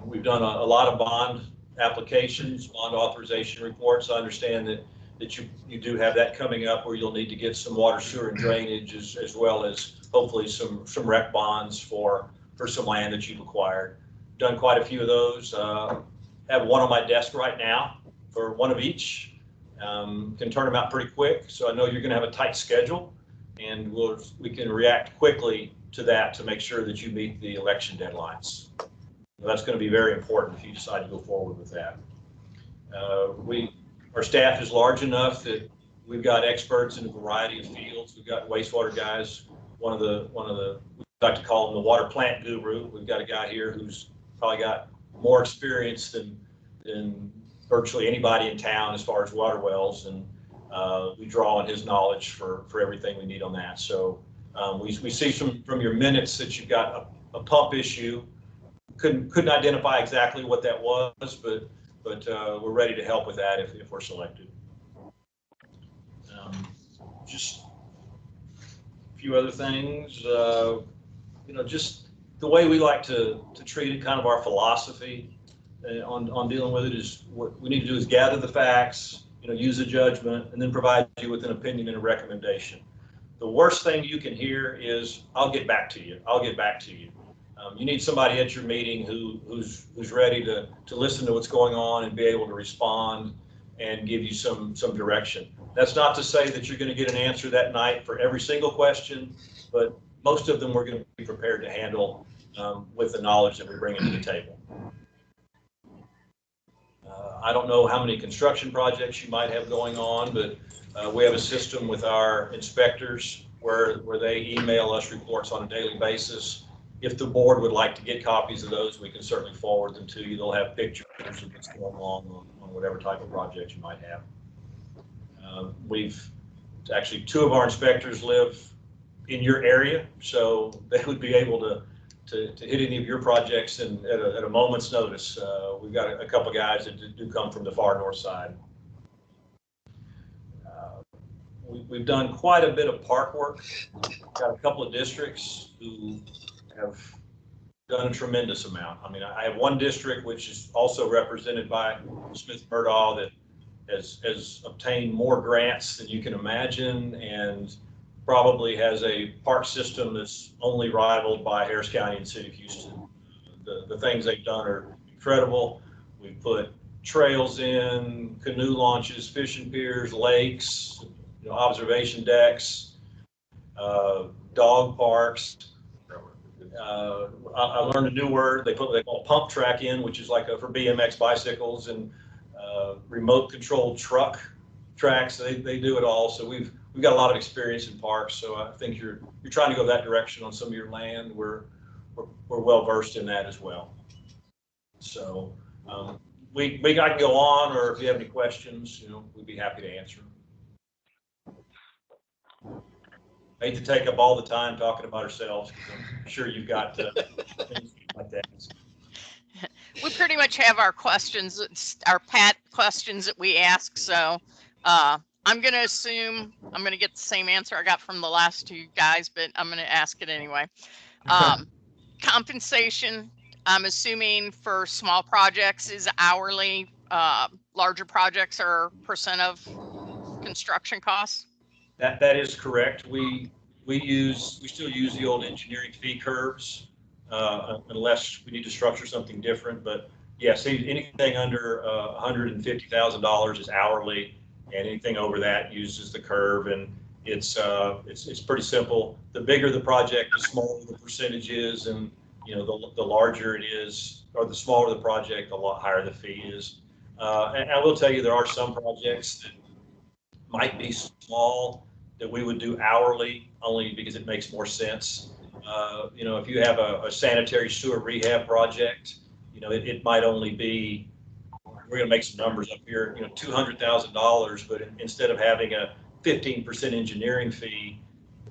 We've done a lot of bond applications, bond authorization reports. I understand that you do have that coming up where you'll need to get some water, sewer, and drainage as well as hopefully some rec bonds for some land that you've acquired. Done quite a few of those. Have one on my desk right now for one of each. Can turn them out pretty quick. So I know you're going to have a tight schedule, and we can react quickly to that to make sure that you meet the election deadlines. That's going to be very important if you decide to go forward with that. Our staff is large enough that we've got experts in a variety of fields. We've got wastewater guys. One of the we like to call him the water plant guru. We've got a guy here who's probably got more experience than virtually anybody in town as far as water wells, and we draw on his knowledge for everything we need on that. So we see from your minutes that you've got a pump issue. Couldn't identify exactly what that was, but we're ready to help with that if we're selected. Just a few other things, just the way we like to treat it, kind of our philosophy on dealing with it is what we need to do is gather the facts, use a judgment, and then provide you with an opinion and a recommendation. The worst thing you can hear is, I'll get back to you. I'll get back to you. You need somebody at your meeting who's ready to listen to what's going on and be able to respond and give you some direction. That's not to say that you're going to get an answer that night for every single question, but most of them we're going to be prepared to handle with the knowledge that we're bringing to the table. I don't know how many construction projects you might have going on, but we have a system with our inspectors where they email us reports on a daily basis. If the board would like to get copies of those, we can certainly forward them to you. They'll have pictures of what's going on whatever type of project you might have. We've actually, 2 of our inspectors live in your area, so they would be able to hit any of your projects at a moment's notice. We've got a couple guys that do come from the far north side. We've done quite a bit of park work. We've got a couple of districts who have done a tremendous amount. I mean, I have one district which is also represented by Smith Murdaugh that has obtained more grants than you can imagine, and probably has a park system that's only rivaled by Harris County and City of Houston. The things they've done are incredible. We put trails in, canoe launches, fishing piers, lakes, observation decks, dog parks. I learned a new word. They call pump track in, which is like for BMX bicycles, and remote controlled truck tracks. They do it all. So we've got a lot of experience in parks. So I think you're trying to go that direction on some of your land. We're well versed in that as well. So I can go on, or if you have any questions, we'd be happy to answer. I hate to take up all the time talking about ourselves, because I'm sure you've got things like that. We pretty much have our questions, our pat questions that we ask. So I'm going to assume I'm going to get the same answer I got from the last 2 guys, but I'm going to ask it anyway. Compensation, I'm assuming for small projects is hourly. Larger projects are percent of construction costs. That is correct. We still use the old engineering fee curves, unless we need to structure something different. But yes, anything under $150,000 is hourly, and anything over that uses the curve. And It's pretty simple. The bigger the project, the smaller the percentage is, and the larger it is, or the smaller the project, the lot higher the fee is. And I will tell you, there are some projects that might be small that we would do hourly, only because it makes more sense. If you have a sanitary sewer rehab project, it might only be, we're going to make some numbers up here, $200,000, but instead of having a 15% engineering fee,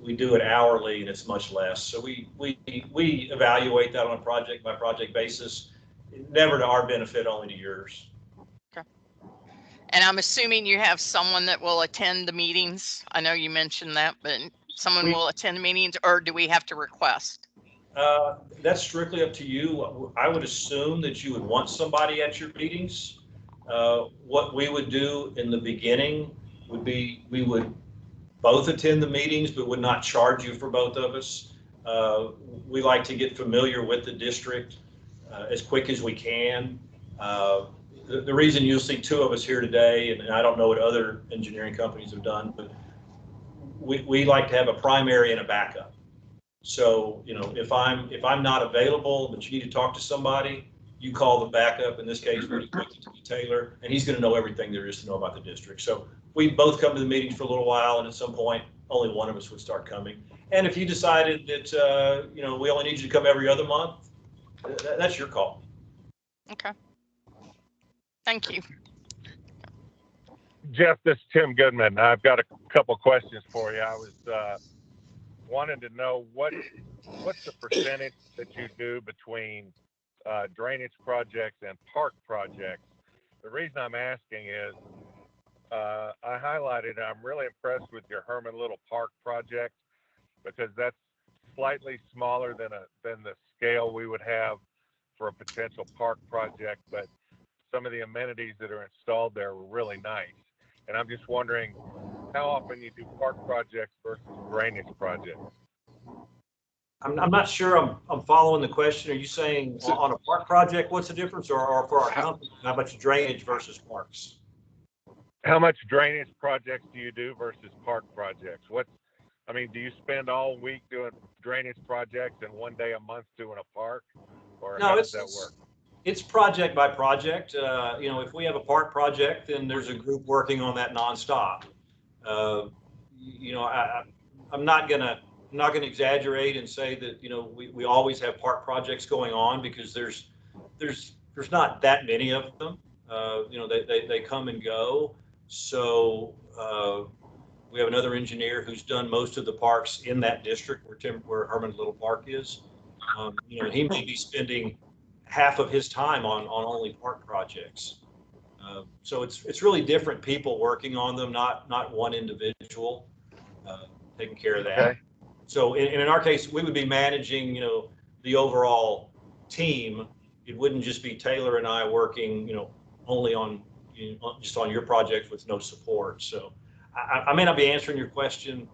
we do it hourly and it's much less. So we evaluate that on a project by project basis, never to our benefit, only to yours. Okay. And I'm assuming you have someone that will attend the meetings. I know you mentioned that, but someone will attend the meetings, or do we have to request? That's strictly up to you. I would assume that you would want somebody at your meetings. What we would do in the beginning would be we would both attend the meetings, but would not charge you for both of us. We like to get familiar with the district as quick as we can. The reason you'll see two of us here today, and I don't know what other engineering companies have done, but we like to have a primary and a backup. So, if I'm not available, but you need to talk to somebody, you call the backup, in this case, really quickly to be Taylor, and he's going to know everything there is to know about the district. So we both come to the meetings for a little while, and at some point, only one of us would start coming. And if you decided that, we only need you to come every other month, that's your call. Okay. Thank you. Jeff, this is Tim Goodman. I've got a couple questions for you. I was wanting to know what's the percentage that you do between drainage projects and park projects. The reason I'm asking is I highlighted I'm really impressed with your Herman Little Park project, because that's slightly smaller than the scale we would have for a potential park project, but some of the amenities that are installed there were really nice. And I'm just wondering how often you do park projects versus drainage projects. I'm not sure I'm following the question. Are you saying on a park project, what's the difference, or for our company, how much drainage versus parks? How much drainage projects do you do versus park projects? Do you spend all week doing drainage projects and one day a month doing a park? Or how does that work? It's project by project. If we have a park project, then there's a group working on that nonstop. I'm not gonna exaggerate and say that we always have park projects going on, because there's not that many of them. They come and go. So we have another engineer who's done most of the parks in that district where Herman Little Park is. He may be spending half of his time on only park projects. So it's really different people working on them, not one individual taking care of that. Okay. So in our case, we would be managing, the overall team. It wouldn't just be Taylor and I working, only on just on your project with no support. So I may not be answering your question,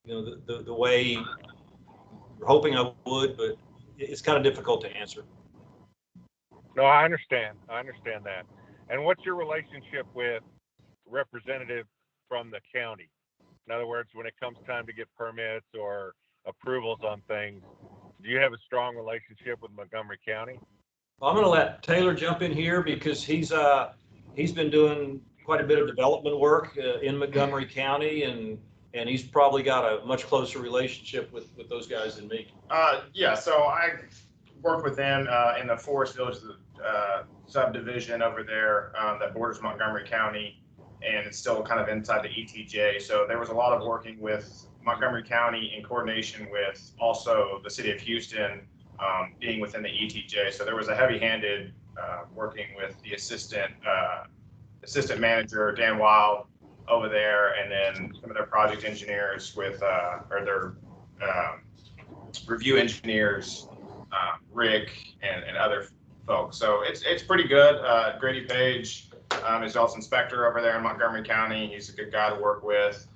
the way you're hoping I would, but it's kind of difficult to answer. No, I understand that. And what's your relationship with representatives from the county? In other words, when it comes time to get permits or approvals on things, do you have a strong relationship with Montgomery County? Well, I'm going to let Taylor jump in here, because he's been doing quite a bit of development work in Montgomery County, and he's probably got a much closer relationship with those guys than me. Yeah, so I worked with them in the Forest Village subdivision over there that borders Montgomery County, and it's still kind of inside the ETJ. So there was a lot of working with Montgomery County in coordination with also the city of Houston being within the ETJ. So there was a heavy-handed working with the assistant manager, Dan Wild, over there, and then some of their project engineers or their review engineers, Rick and other folks. So it's pretty good. Grady Page is also inspector over there in Montgomery County. He's a good guy to work with.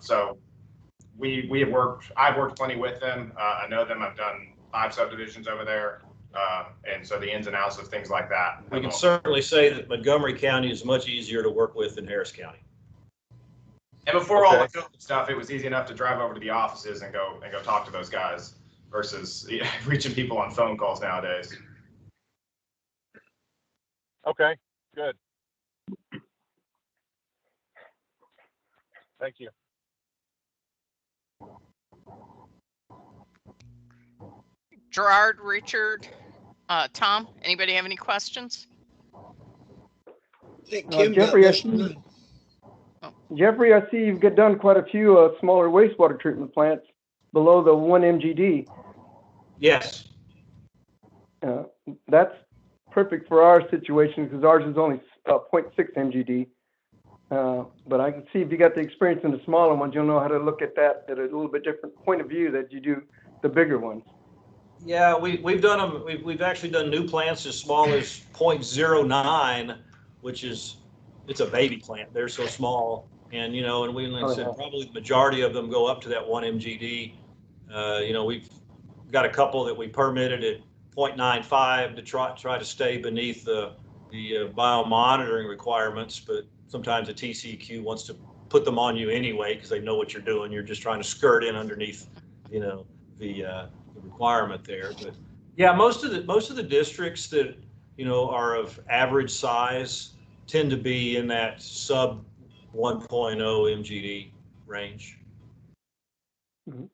So I've worked plenty with them. I know them. I've done 5 subdivisions over there. And so the ins and outs of things like that. We can certainly say that Montgomery County is much easier to work with than Harris County. And before all Okay. the COVID stuff, it was easy enough to drive over to the offices and go talk to those guys versus reaching people on phone calls nowadays. Okay, good. Thank you. Gerard, Richard, Tom, anybody have any questions? I think Kim got Jeffrey, I most of see, mine. Jeffrey, I see you've done quite a few smaller wastewater treatment plants below the 1 MGD. Yes. That's perfect for our situation because ours is only 0.6 MGD. But I can see if you got the experience in the smaller ones, you'll know how to look at that at a little bit different point of view that you do the bigger ones. Yeah, we've done them. We've actually done new plants as small as 0.09, which is, it's a baby plant. They're so small, and and we said probably the majority of them go up to that 1 MGD. We've got a couple that we permitted at 0.95 to try to stay beneath the biomonitoring requirements, but sometimes the TCEQ wants to put them on you anyway because they know what you're doing. You're just trying to skirt in underneath, the requirement there. But yeah, most of the districts that are of average size tend to be in that sub 1.0 MGD range. Mm-hmm.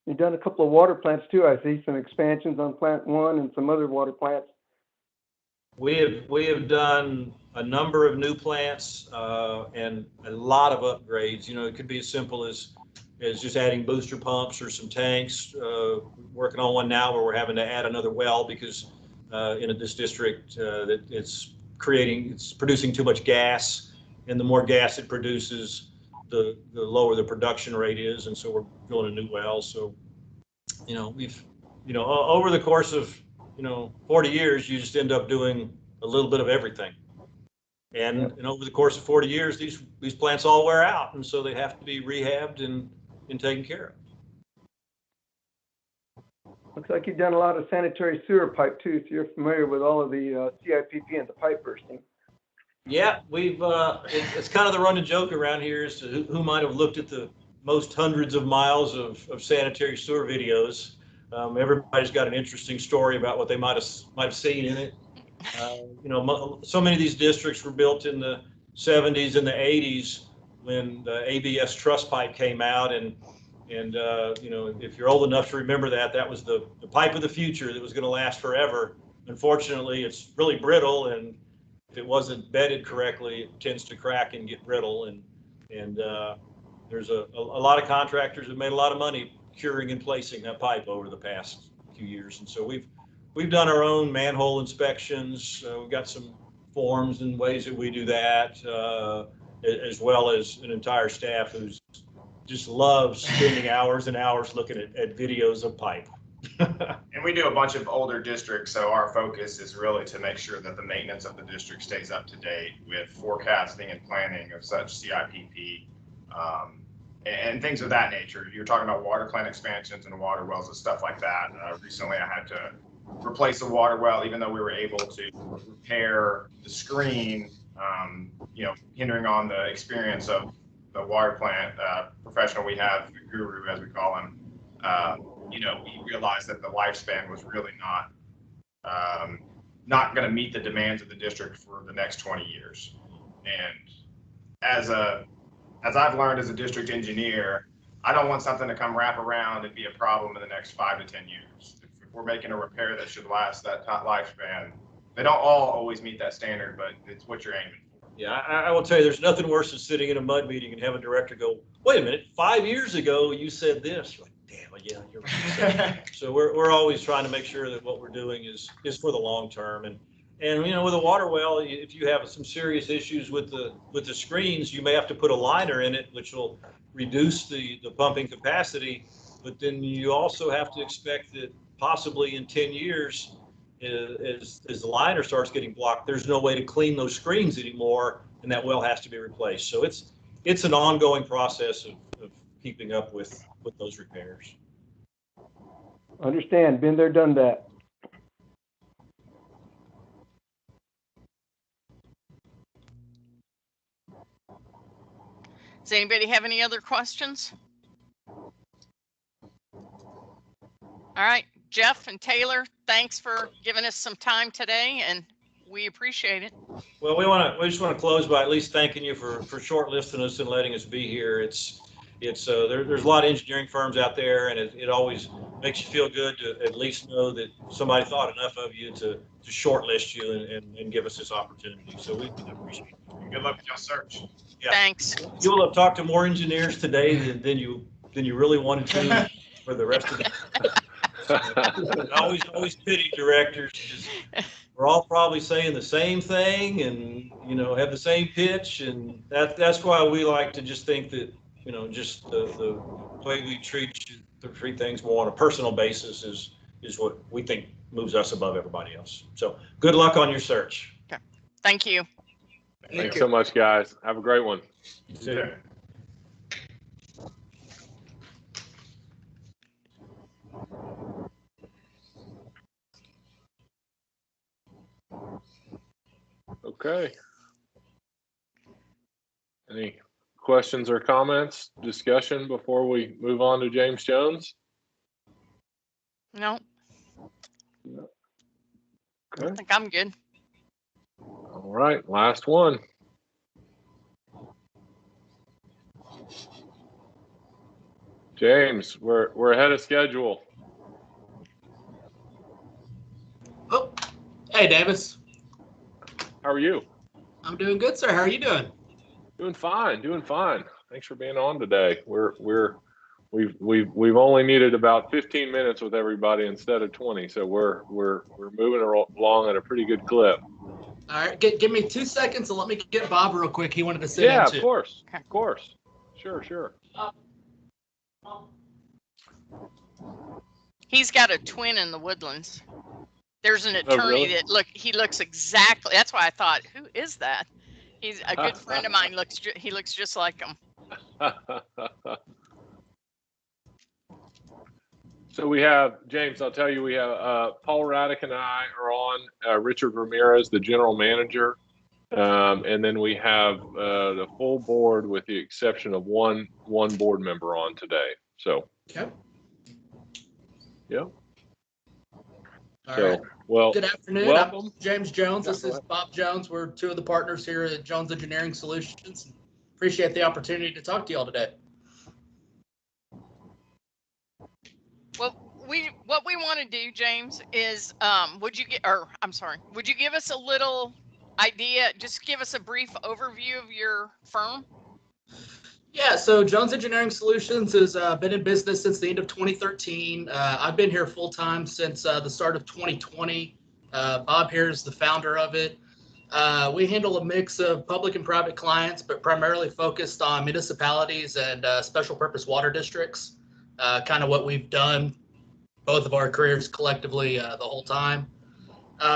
You've done a couple of water plants too. I see some expansions on plant 1 and some other water plants. We have done a number of new plants and a lot of upgrades. It could be as simple as just adding booster pumps or some tanks. Working on one now where we're having to add another well because in this district that it's producing too much gas, and the more gas it produces, the lower the production rate is, and so we're drilling a new well. So we've over the course of 40 years, you just end up doing a little bit of everything. And over the course of 40 years, these plants all wear out, and so they have to be rehabbed and taken care of. Looks like you've done a lot of sanitary sewer pipe too, so you're familiar with all of the CIPP and the pipe bursting. Yeah, we've it's kind of the running joke around here as to who might have looked at the most hundreds of miles of sanitary sewer videos. Everybody's got an interesting story about what they might have seen in it. So many of these districts were built in the 70s and the 80s when the ABS truss pipe came out, and if you're old enough to remember that was the pipe of the future that was going to last forever. Unfortunately, it's really brittle, and if it wasn't bedded correctly, it tends to crack and get brittle. And there's a lot of contractors that made a lot of money curing and placing that pipe over the past few years. And so we've done our own manhole inspections. We've got some forms and ways that we do that, as well as an entire staff who's just loves spending hours and hours looking at videos of pipe. And we do a bunch of older districts, so our focus is really to make sure that the maintenance of the district stays up to date with forecasting and planning of such CIPP and things of that nature. You're talking about water plant expansions and water wells and stuff like that. Recently, I had to replace a water well, even though we were able to repair the screen, hindering on the experience of the water plant professional we have, the guru as we call him. We realized that the lifespan was really not going to meet the demands of the district for the next 20 years. And as I've learned as a district engineer, I don't want something to come wrap around and be a problem in the next 5 to 10 years. If we're making a repair that should last that lifespan, they don't all always meet that standard, but it's what you're aiming for. Yeah, I will tell you, there's nothing worse than sitting in a MUD meeting and have a director go, "Wait a minute, 5 years ago you said this." You're like, "Damn, yeah, you're right." So we're always trying to make sure that what we're doing is for the long term. And with a water well, if you have some serious issues with the screens, you may have to put a liner in it, which will reduce the pumping capacity. But then you also have to expect that possibly in 10 years, as the liner starts getting blocked, there's no way to clean those screens anymore, and that well has to be replaced. So it's an ongoing process of keeping up with those repairs. Understand, been there, done that. Does anybody have any other questions? All right, Jeff and Taylor, thanks for giving us some time today, and we appreciate it. Well, we just want to close by at least thanking you for shortlisting us and letting us be here. There's a lot of engineering firms out there, and it always makes you feel good to at least know that somebody thought enough of you to shortlist you and give us this opportunity. So we appreciate it. Good luck with your search. Yeah. Thanks. You will have talked to more engineers today than you really wanted to for the rest of the. I always pity directors. We're all probably saying the same thing and, have the same pitch. And that's why we like to just think that, just the way we treat things more on a personal basis is what we think moves us above everybody else. So good luck on your search. Okay. Thank you. Thanks so much, guys. Have a great one. Yeah. Okay. Any questions or comments, discussion before we move on to James Jones? No. Okay. I think I'm good. All right, last one. James, we're ahead of schedule. Oh, hey, Davis. How are you? I'm doing good, sir. How are you doing? Doing fine. Thanks for being on today. We've only needed about 15 minutes with everybody instead of 20, so we're moving along at a pretty good clip. All right, give me 2 seconds and let me get Bob real quick. He wanted to sit in too. Yeah, of course. Sure. He's got a twin in the Woodlands. There's an attorney really? he looks exactly. That's why I thought, who is that? He's a good friend of mine. He looks just like him. So we have, James, I'll tell you, we have Paul Raddick and I are on, Richard Ramirez, the general manager. And then we have the full board with the exception of one board member on today. So, Okay. Yeah. All right. Well, good afternoon. welcome. I'm James Jones. Yeah, This go is ahead. Bob Jones. We're two of the partners here at Jones Engineering Solutions. Appreciate the opportunity to talk to y'all today. Well, what we want to do, James, is would you give us a little idea? Just give us a brief overview of your firm. Yeah, so Jones Engineering Solutions has been in business since the end of 2013. I've been here full time since the start of 2020. Bob here is the founder of it. We handle a mix of public and private clients, but primarily focused on municipalities and special purpose water districts. Kind of what we've done both of our careers collectively the whole time.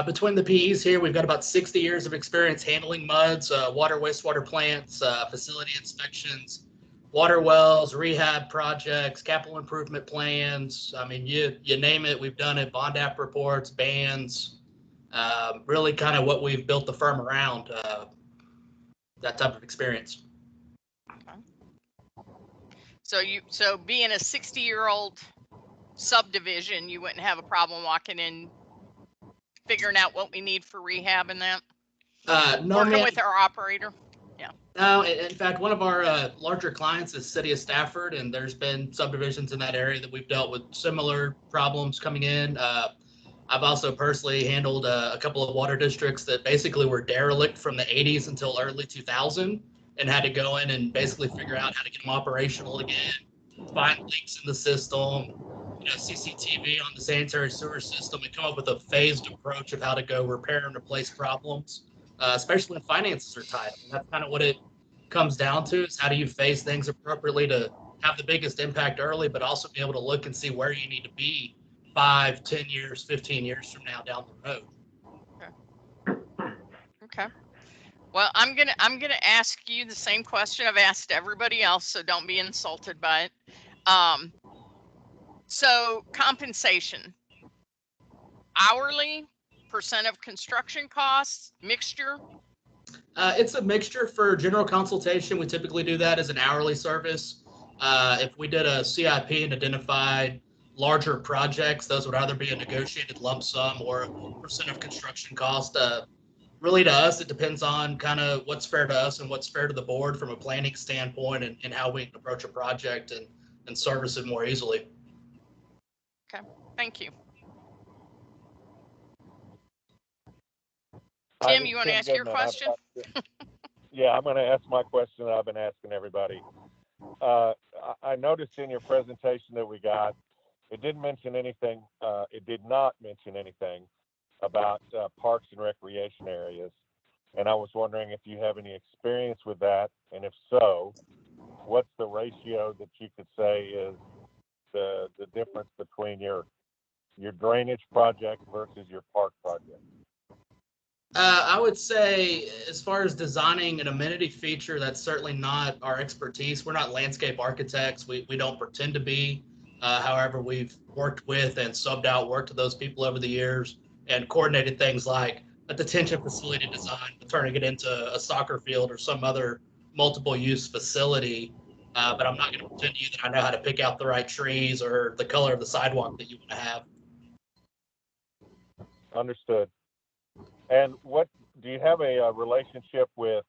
Between the PEs here, we've got about 60 years of experience handling MUDs, water, wastewater plants, facility inspections, water wells, rehab projects, capital improvement plans. I mean, you name it, we've done it. Bond app reports, bans, really kind of what we've built the firm around, that type of experience. Okay. So being a 60-year-old subdivision, you wouldn't have a problem walking in, figuring out what we need for rehab and that? No, working with our operator? Yeah. No, in fact, one of our larger clients is City of Stafford, and there's been subdivisions in that area that we've dealt with similar problems coming in. I've also personally handled a couple of water districts that basically were derelict from the 80s until early 2000 and had to go in and basically figure out how to get them operational again, find leaks in the system, CCTV on the sanitary sewer system, and come up with a phased approach of how to go repair and replace problems, especially when finances are tight. And that's kind of what it comes down to, is how do you phase things appropriately to have the biggest impact early, but also be able to look and see where you need to be 5, 10 years, 15 years from now down the road. Okay. Well, I'm gonna ask you the same question I've asked everybody else, so don't be insulted by it. So compensation, hourly, percent of construction costs, mixture? It's a mixture. For general consultation, we typically do that as an hourly service. If we did a CIP and identified larger projects, those would either be a negotiated lump sum or a percent of construction cost. Really, to us, it depends on kind of what's fair to us and what's fair to the board from a planning standpoint, and how we can approach a project and service it more easily. Okay, thank you. Hi, Tim, this you is want to Tim ask your Goodman. question? Yeah, I'm going to ask my question that I've been asking everybody. I noticed in your presentation that we got, it didn't mention anything. It did not mention anything about parks and recreation areas. And I was wondering if you have any experience with that, and if so, what's the ratio that you could say is the difference between your drainage project versus your park project? I would say, as far as designing an amenity feature, that's certainly not our expertise. We're not landscape architects. We don't pretend to be. However, we've worked with and subbed out work to those people over the years and coordinated things like a detention facility design, turning it into a soccer field or some other multiple use facility. But I'm not going to pretend to you that I know how to pick out the right trees or the color of the sidewalk that you want to have. Understood. And what do you have a relationship with,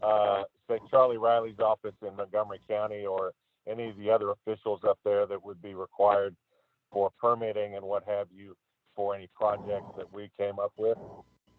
say, Charlie Riley's office in Montgomery County, or any of the other officials up there that would be required for permitting and what have you for any projects that we came up with?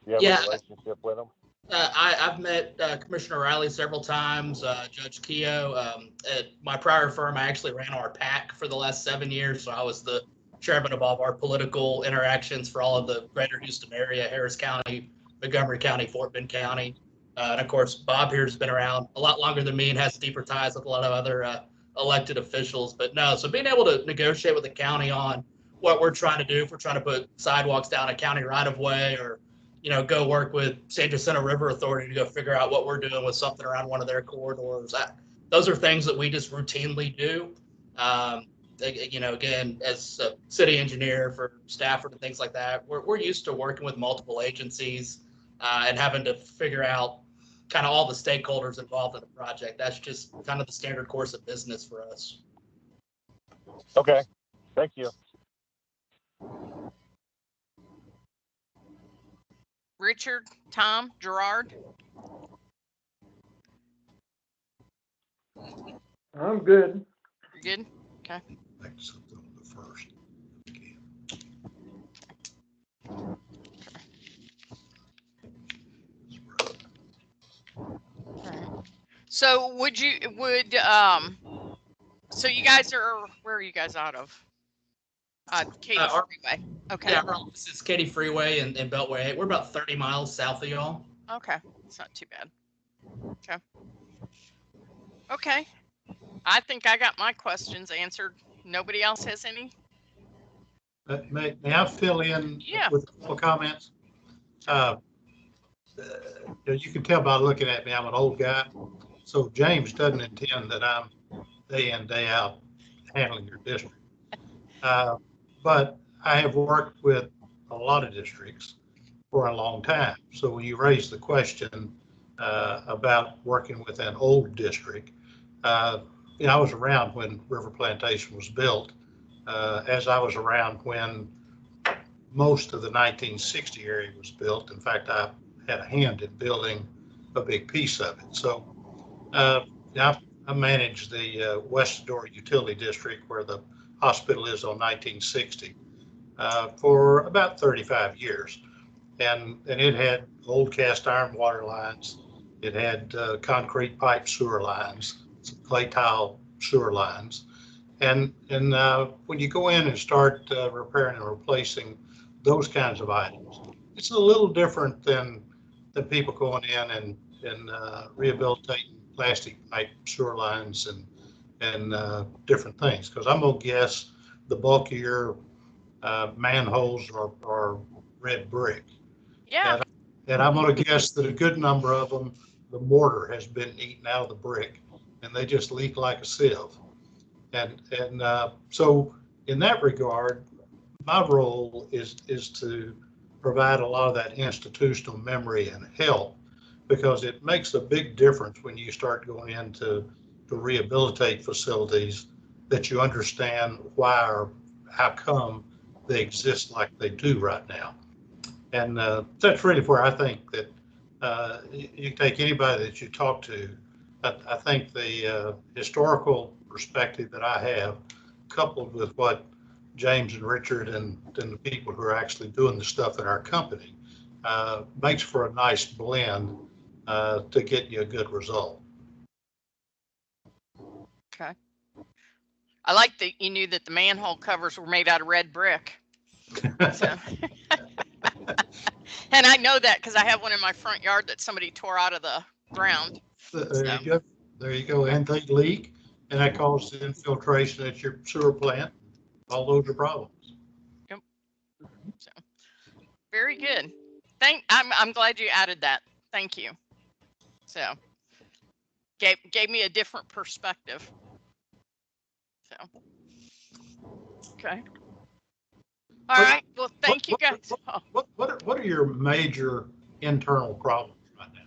Do you have a relationship with them? I've met Commissioner Riley several times, Judge Keogh. At my prior firm, I actually ran our PAC for the last 7 years, so I was the chairman of all of our political interactions for all of the greater Houston area, Harris County, Montgomery County, Fort Bend County. And of course, Bob here has been around a lot longer than me and has deeper ties with a lot of other elected officials. But no, so being able to negotiate with the county on what we're trying to do, if we're trying to put sidewalks down a county right of way, or go work with San Jacinto River Authority to go figure out what we're doing with something around one of their corridors. Those are things that we just routinely do. Again, as a city engineer for Stafford and things like that, we're used to working with multiple agencies and having to figure out kind of all the stakeholders involved in the project. That's just kind of the standard course of business for us. Okay, thank you. Richard, Tom, Gerard? I'm good. You're good? Okay. Something on the first. So so you guys are, where are you guys out of? Katy Freeway. Okay. Yeah, our office is Katy Freeway and Beltway 8. We're about 30 miles south of y'all. Okay, it's not too bad. Okay. Okay. I think I got my questions answered. Nobody else has any? May I fill in with a couple of comments? You can tell by looking at me, I'm an old guy. So James doesn't intend that I'm day in, day out handling your district. But I have worked with a lot of districts for a long time. So when you raise the question about working with an old district, I was around when River Plantation was built, as I was around when most of the 1960 area was built. In fact, I had a hand in building a big piece of it. So I managed the West Door Utility District, where the hospital is, on 1960 for about 35 years. And it had old cast iron water lines. It had concrete pipe sewer lines, clay tile sewer lines. And when you go in and start repairing and replacing those kinds of items, it's a little different than people going in and rehabilitating plastic pipe sewer lines and different things. Because I'm gonna guess the bulkier manholes are red brick. Yeah. And I'm gonna guess that a good number of them, the mortar has been eaten out of the brick, and they just leak like a sieve. And so in that regard, my role is to provide a lot of that institutional memory and help because it makes a big difference when you start going into to rehabilitate facilities that you understand why or how come they exist like they do right now. And that's really where I think that you take anybody that you talk to. I think the historical perspective that I have, coupled with what James and Richard and the people who are actually doing the stuff in our company, makes for a nice blend to get you a good result. Okay. I like that you knew that the manhole covers were made out of red brick. So. And I know that because I have one in my front yard that somebody tore out of the ground. There you go. There you go. And they leak, and that causes infiltration at your sewer plant. All those are problems. Yep. So, very good. I'm glad you added that. Thank you. So gave me a different perspective. So okay. All right. Well, thank you guys. What are your major internal problems right now?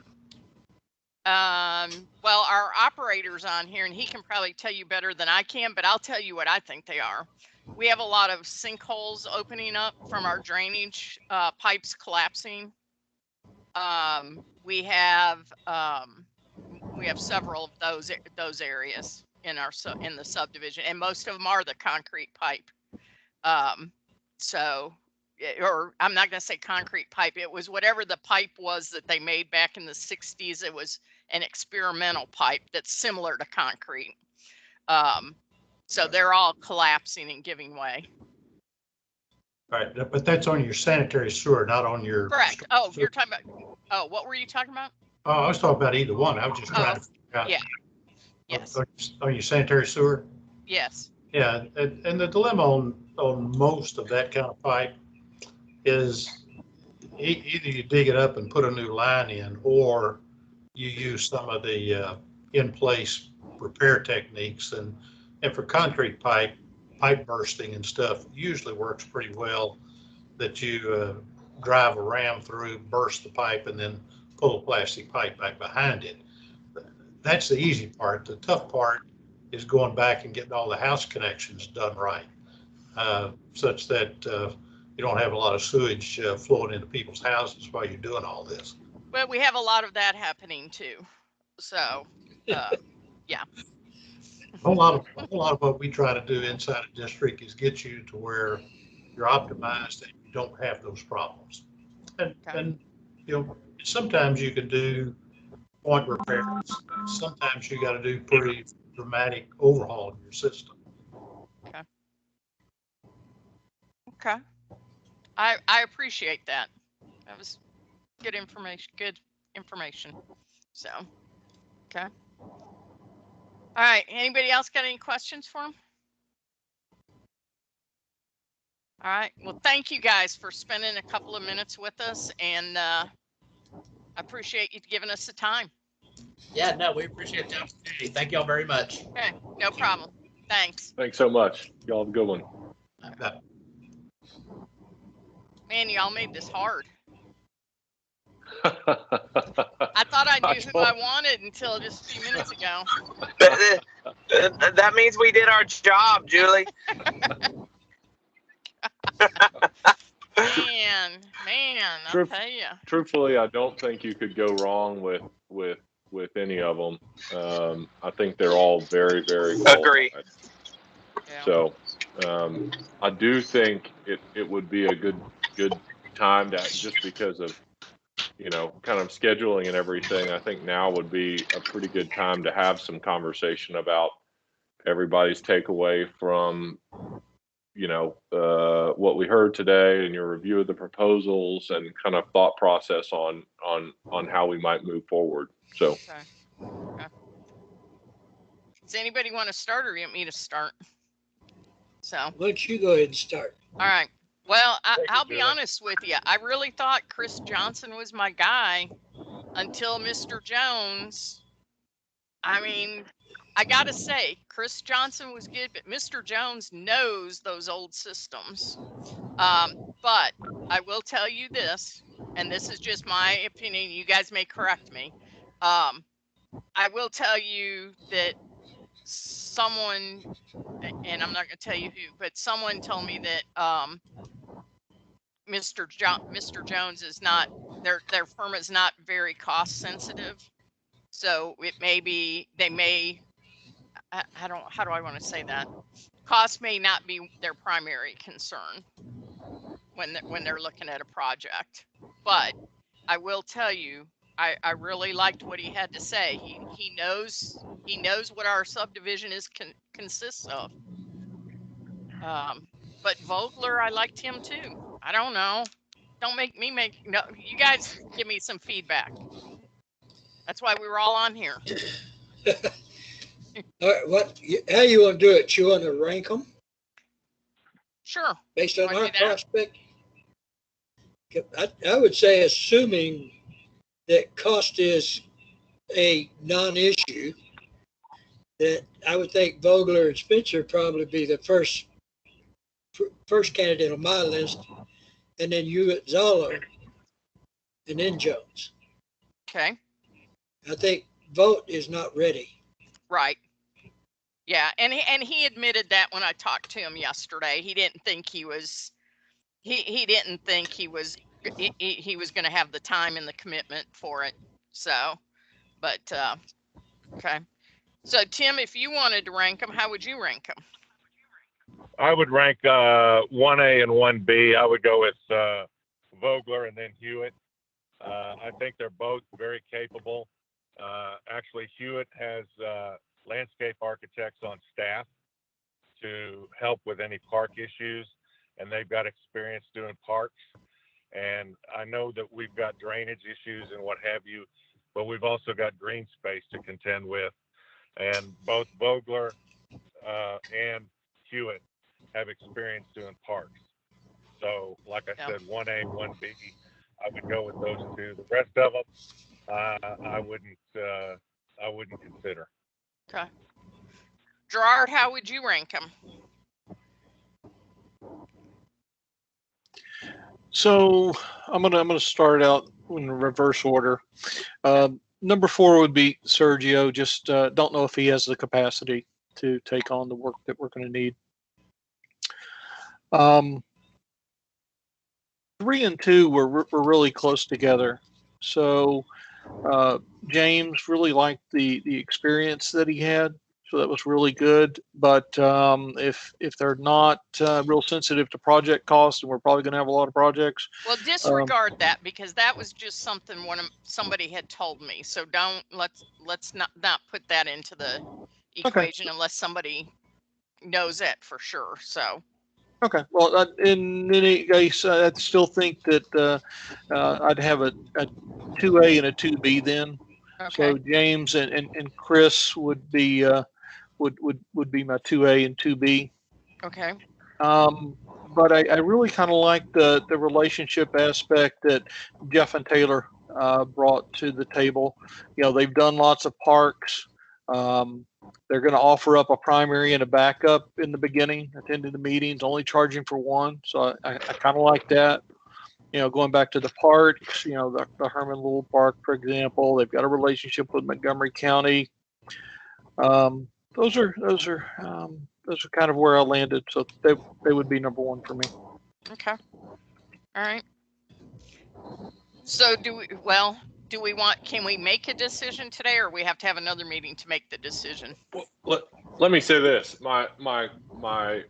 Well, our operator's on here, and he can probably tell you better than I can, but I'll tell you what I think they are. We have a lot of sinkholes opening up from our drainage pipes collapsing. We have several of those areas in the subdivision, and most of them are the concrete pipe. Or I'm not going to say concrete pipe. It was whatever the pipe was that they made back in the 60s. It was an experimental pipe that's similar to concrete. So they're all collapsing and giving way. Right, but that's on your sanitary sewer, not on your. Correct. Oh, you're talking about. Oh, what were you talking about? Oh, I was talking about either one. I was just trying to figure out. Yeah. Yes. On your sanitary sewer. Yes. Yeah, and the dilemma on most of that kind of pipe is either you dig it up and put a new line in, or you use some of the in-place repair techniques. And for concrete pipe bursting and stuff usually works pretty well, that you drive a ram through, burst the pipe, and then pull a plastic pipe back behind it. That's the easy part. The tough part is going back and getting all the house connections done right, such that you don't have a lot of sewage flowing into people's houses while you're doing all this. Well, we have a lot of that happening too. So, yeah. A whole lot of what we try to do inside a district is get you to where you're optimized and you don't have those problems. And you know, sometimes you can do point repairs. Sometimes you got to do pretty dramatic overhaul in your system. Okay. Okay. I appreciate that. That was good information. Good information. So, okay. All right. Anybody else got any questions for him? All right. Well, thank you guys for spending a couple of minutes with us, and I appreciate you giving us the time. Yeah, no, we appreciate the opportunity. Thank y'all very much. Okay, no problem. Thanks. Thanks so much. Y'all have a good one. Man, y'all made this hard. I thought I knew who I wanted until just a few minutes ago. That means we did our job, Julie. Man, I'll tell you. Truthfully, I don't think you could go wrong with any of them. I think they're all very, very well. Agree. Yeah. So I do think it would be a good time to, just because of, you know, kind of scheduling and everything. I think now would be a pretty good time to have some conversation about everybody's takeaway from, you know, what we heard today and your review of the proposals and kind of thought process on how we might move forward. So. Okay. Does anybody want to start, or you want me to start? So. Why don't you go ahead and start? All right. Well, I'll be honest with you. I really thought Chris Johnson was my guy until Mr. Jones. I mean, I got to say, Chris Johnson was good, but Mr. Jones knows those old systems. But I will tell you this. and this is just my opinion, you guys may correct me. I will tell you that someone, and I'm not going to tell you who, but someone told me that Mr. Jones is not, their firm is not very cost sensitive. So it may be, they may, I don't, how do I want to say that? Cost may not be their primary concern when they're looking at a project. But I will tell you, I really liked what he had to say. He knows what our subdivision consists of. But Vogler, I liked him too. I don't know. Don't make me make, no, you guys give me some feedback. That's why we were all on here. All right, how you want to do it? You want to rank them Sure. based on our prospect? I would say, assuming that cost is a non-issue, that I would think Vogler and Spencer probably be the first candidate on my list, and then you at Zoller, and then Jones. Okay. I think Vogt is not ready. Right. Yeah, and he admitted that when I talked to him yesterday. He didn't think he was he didn't think he was going to have the time and the commitment for it. So, but okay. So Tim, if you wanted to rank them, how would you rank them? I would rank 1A and 1B. I would go with Vogler and then Hewitt. I think they're both very capable. Actually, Hewitt has landscape architects on staff to help with any park issues, and they've got experience doing parks. And I know that we've got drainage issues and what have you, but we've also got green space to contend with. And both Vogler and Hewitt have experience doing parks. So, like I said, 1A, 1B, I would go with those two. The rest of them, I wouldn't consider. Okay. Gerard, how would you rank them? So I'm gonna start out in reverse order. Number 4 would be Sergio. Just don't know if he has the capacity to take on the work that we're going to need. 3 and 2 were really close together. So James really liked the experience that he had. So that was really good. But if they're not real sensitive to project costs, and we're probably going to have a lot of projects. Well, disregard that, because that was just something somebody had told me. So let's not put that into the equation unless somebody knows it for sure. So. Okay. Well, in any case, I'd still think that I'd have a 2A and a 2B then. Okay. So James and Chris would be would be my 2A and 2B. Okay. But I really kind of like the relationship aspect that Jeff and Taylor brought to the table. You know, they've done lots of parks. They're going to offer up a primary and a backup in the beginning, attending the meetings, only charging for one. So I kind of like that. You know, going back to the parks, you know, the Herman Little Park, for example, they've got a relationship with Montgomery County. Those are kind of where I landed. So they would be number 1 for me. Okay. All right. So can we make a decision today, or we have to have another meeting to make the decision? Well, let me say this. My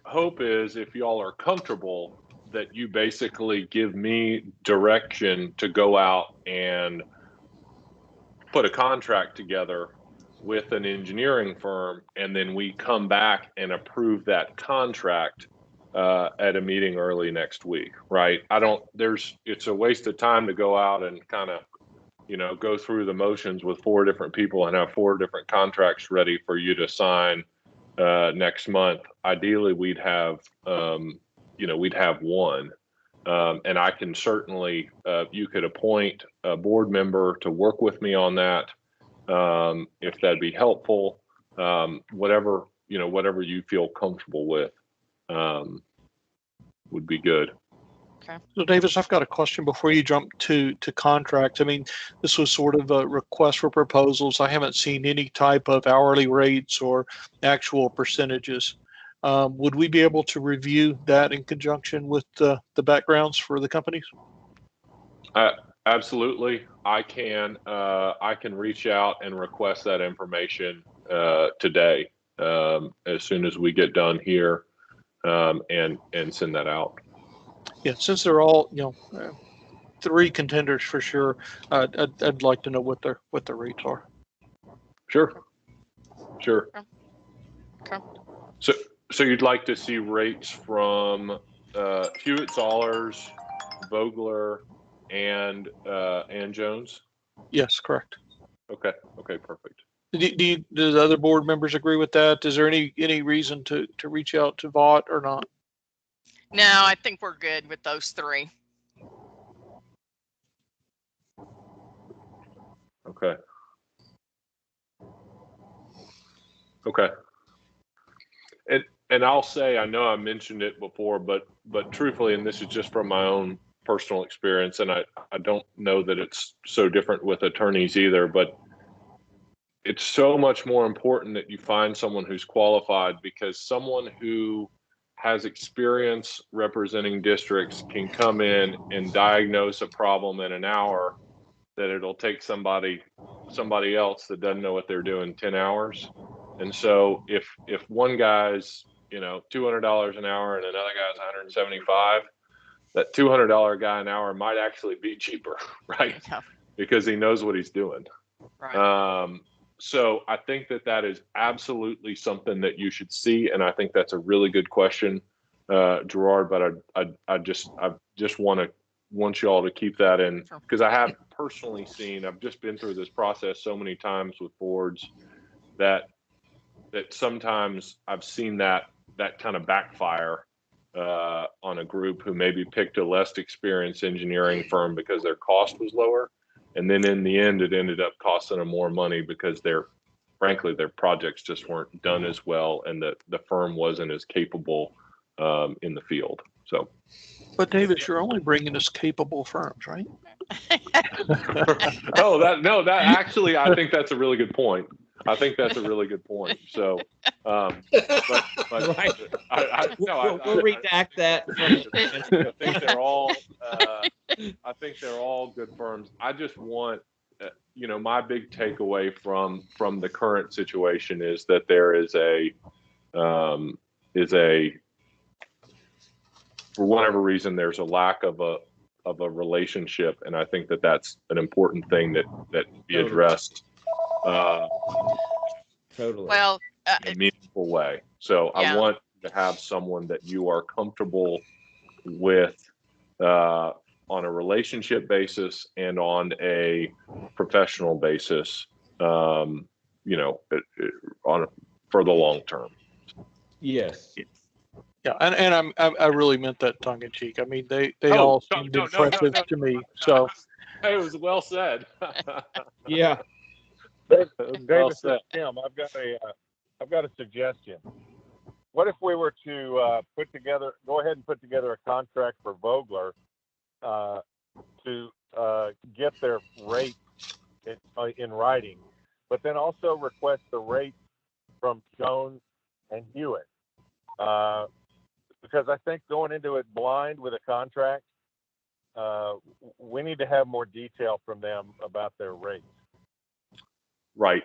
hope is, if y'all are comfortable, that you basically give me direction to go out and put a contract together with an engineering firm, and then we come back and approve that contract at a meeting early next week, right? It's a waste of time to go out and kind of, go through the motions with 4 different people and have 4 different contracts ready for you to sign next month. Ideally, we'd have one. And I can certainly, you could appoint a board member to work with me on that, if that'd be helpful. Whatever you feel comfortable with would be good. So Davis, I've got a question before you jump to contract. I mean, this was sort of a request for proposals. I haven't seen any type of hourly rates or actual percentages. Would we be able to review that in conjunction with the backgrounds for the companies? Absolutely. I can reach out and request that information today as soon as we get done here and send that out. Yeah, since they're all, three contenders for sure, I'd like to know what their rates are. Sure. Okay. So you'd like to see rates from Hewitt Zollers, Vogler, and Jones? Yes, correct. Okay, perfect. Do the other board members agree with that? Is there any reason to reach out to Vought or not? No, I think we're good with those three. Okay. And I'll say, I know I mentioned it before, but truthfully, and this is just from my own personal experience, and I don't know that it's so different with attorneys either, but it's so much more important that you find someone who's qualified, because someone who has experience representing districts can come in and diagnose a problem in an hour that it'll take somebody else that doesn't know what they're doing 10 hours. And so if one guy's, $200 an hour and another guy's 175, that $200 guy an hour might actually be cheaper, right? Yeah. Because he knows what he's doing. Right. So I think that is absolutely something that you should see, and I think that's a really good question, Gerard. But I just want you all to keep that in, because I have personally seen, I've just been through this process so many times with boards that sometimes I've seen that kind of backfire on a group who maybe picked a less experienced engineering firm because their cost was lower. And then in the end, it ended up costing them more money because frankly, their projects just weren't done as well, and the firm wasn't as capable in the field. So, but Davis, you're only bringing us capable firms, right? that actually, I think that's a really good point. So, but right. We'll redact that. I think they're all good firms. I just want, my big takeaway from the current situation is that there is for whatever reason, there's a lack of a relationship, and I think that's an important thing that be addressed. Totally. Well, in a meaningful way. So yeah. I want to have someone that you are comfortable with on a relationship basis and on a professional basis, for the long term. Yes. Yeah, and I really meant that tongue in cheek. I mean, they all seemed impressive to me. So it was well said. Yeah. Davis, Tim, I've got a suggestion. What if we were to go ahead and put together a contract for Vogler to get their rate in writing, but then also request the rate from Jones and Hewitt? Because I think going into it blind with a contract, we need to have more detail from them about their rates. Right.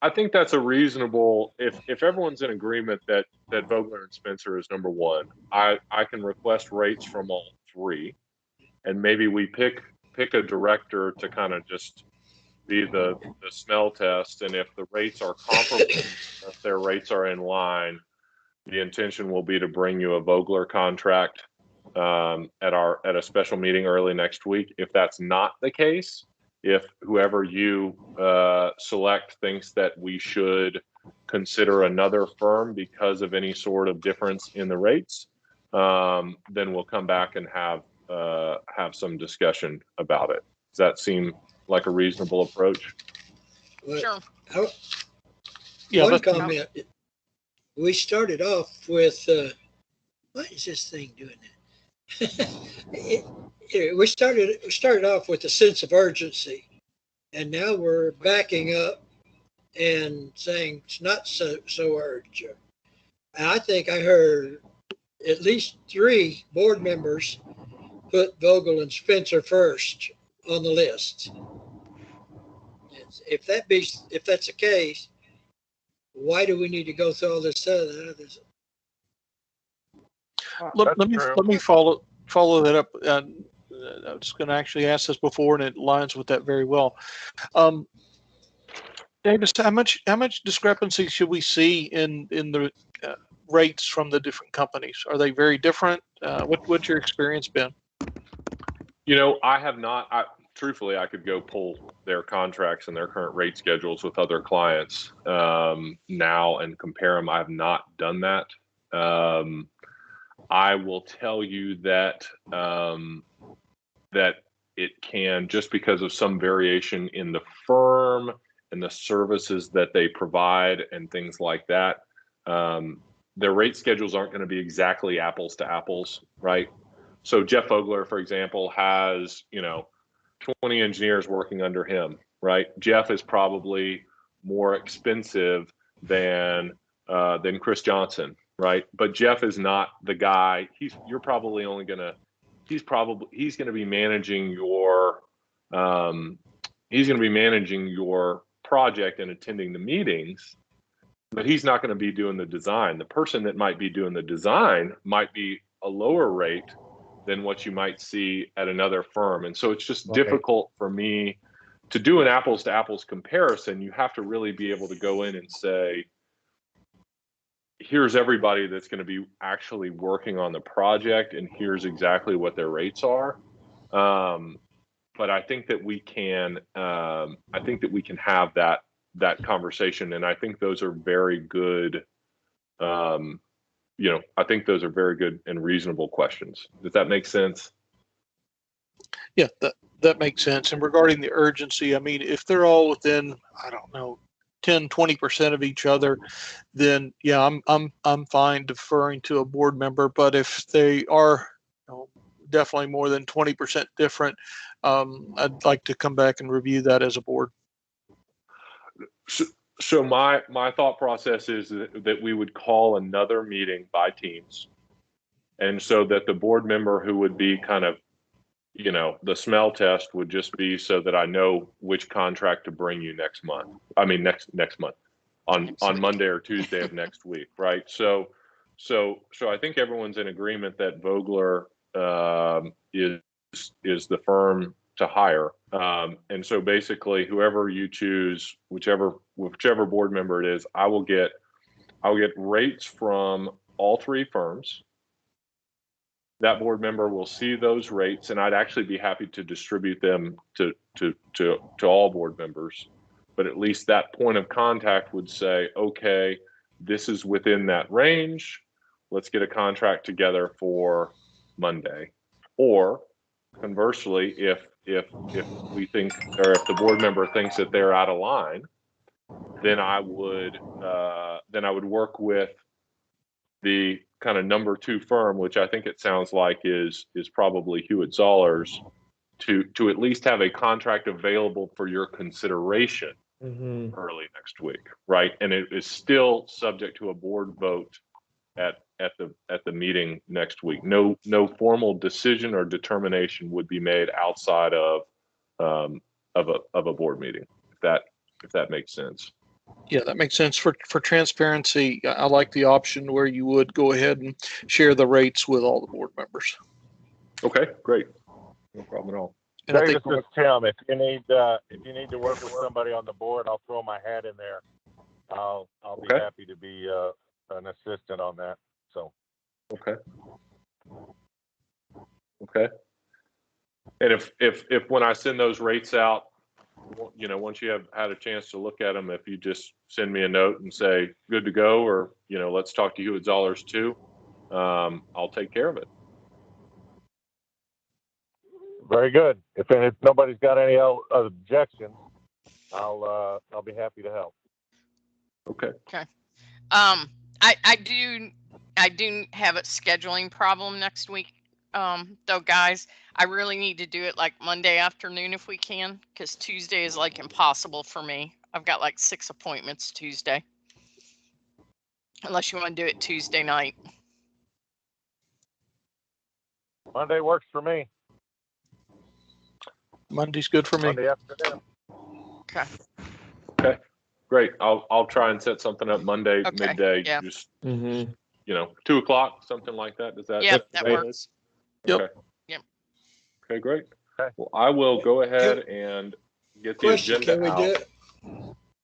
I think that's a reasonable, if everyone's in agreement that Vogler and Spencer is number one, I can request rates from all three, and maybe we pick a director to kind of just be the smell test. And if the rates are comparable, if their rates are in line, the intention will be to bring you a Vogler contract at a special meeting early next week. If that's not the case, if whoever you select thinks that we should consider another firm because of any sort of difference in the rates, then we'll come back and have some discussion about it. Does that seem like a reasonable approach? Sure. One comment. We started off with, why is this thing doing that? We started off with a sense of urgency, and now we're backing up and saying it's not so urgent. And I think I heard at least 3 board members put Vogel and Spencer first on the list. If that's the case, why do we need to go through all this other? Let me follow that up. I was going to actually ask this before, and it aligns with that very well. Davis, how much discrepancy should we see in the rates from the different companies? Are they very different? What's your experience been? I have not. Truthfully, I could go pull their contracts and their current rate schedules with other clients now and compare them. I have not done that. I will tell you that that it can, just because of some variation in the firm and the services that they provide and things like that, their rate schedules aren't going to be exactly apples to apples, right? So Jeff Vogler, for example, has 20 engineers working under him, right? Jeff is probably more expensive than Chris Johnson, right? But Jeff is not the guy. He's going to be managing your project and attending the meetings, but he's not going to be doing the design. The person that might be doing the design might be a lower rate than what you might see at another firm. And so it's just difficult for me to do an apples to apples comparison. You have to really be able to go in and say, here's everybody that's going to be actually working on the project, and here's exactly what their rates are. But I think that we can have that conversation, and I think those are very good. I think those are very good and reasonable questions. Does that make sense? Yeah, that makes sense. And regarding the urgency, I mean, if they're all within, I don't know, 10, 20% of each other, then yeah, I'm fine deferring to a board member. But if they are definitely more than 20% different, I'd like to come back and review that as a board. So my thought process is that we would call another meeting by teams, and so that the board member who would be kind of, the smell test would just be so that I know which contract to bring you next month. I mean next month on Monday or Tuesday of next week, right? So I think everyone's in agreement that Vogler is the firm to hire. And so basically, whoever you choose, whichever board member it is, I will get rates from all 3 firms. That board member will see those rates, and I'd actually be happy to distribute them to all board members. But at least that point of contact would say, okay, this is within that range. Let's get a contract together for Monday. Or conversely, if we think, or if the board member thinks that they're out of line, then I would work with the kind of number 2 firm, which I think it sounds like is probably Hewitt Zollers, to at least have a contract available for your consideration early next week, right? And it is still subject to a board vote at the meeting next week. No formal decision or determination would be made outside of a board meeting, if that makes sense. Yeah, that makes sense. For transparency, I like the option where you would go ahead and share the rates with all the board members. Okay, great. No problem at all. And I Davis, think this is Tim. If you need to work with somebody on the board, I'll throw my hat in there. I'll be happy to be an assistant on that. So. Okay. And if when I send those rates out, once you have had a chance to look at them, if you just send me a note and say good to go, or let's talk to Hewitt Zollers too, I'll take care of it. Very good. If nobody's got any objections, I'll be happy to help. Okay. I do have a scheduling problem next week. though, guys, I really need to do it like Monday afternoon if we can, because Tuesday is like impossible for me. I've got like 6 appointments Tuesday. Unless you want to do it Tuesday night. Monday works for me. Monday's good for me. Monday afternoon. Okay. Okay, great. I'll try and set something up Monday Okay, midday. yeah. Just Mm-hmm. 2 o'clock, something like that. Does that? Yep, that okay? works. Yep. Okay. Yep. Okay, great. Okay. Well, I will go ahead and get the Question, agenda can we out. do it?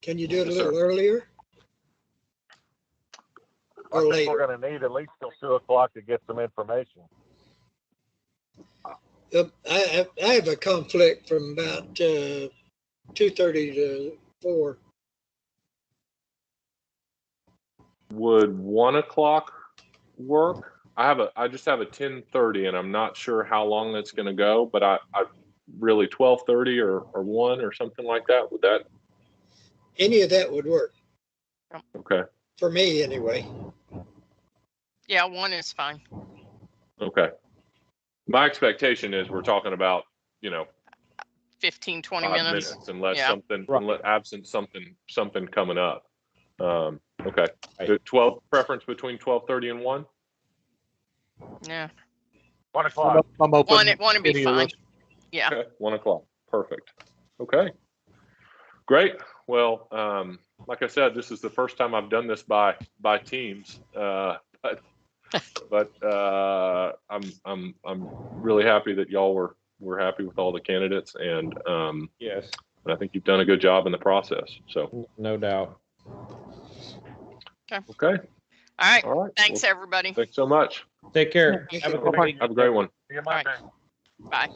Can you do it a Yes, little sir. earlier? I Or think later? we're going to need at least till 2 o'clock to get some information. I have a conflict from about 2:30 to 4. Would 1 o'clock work? I just have a 10:30, and I'm not sure how long that's going to go. But I really 12:30 or 1 or something like that. Would that? Any of that would work Okay. for me anyway. Yeah, 1 is fine. Okay. My expectation is we're talking about 15, 20 5 minutes. minutes unless Yeah. absent something coming up. Okay. Right. The 12 preference between 12:30 and 1. Yeah. 1 o'clock. I'm open. 1 would be any of fine. those. Yeah. Okay. 1 o'clock. Perfect. Okay. Great. Well, like I said, this is the first time I've done this by teams. But I'm really happy that y'all were happy with all the candidates, and Yes, I think you've done a good job in the process. So no doubt. okay. All right. All right. Thanks, Well, everybody. thanks so much. Take care. Thank Have a you. good week. Have a great one. See you All right. Monday. Bye.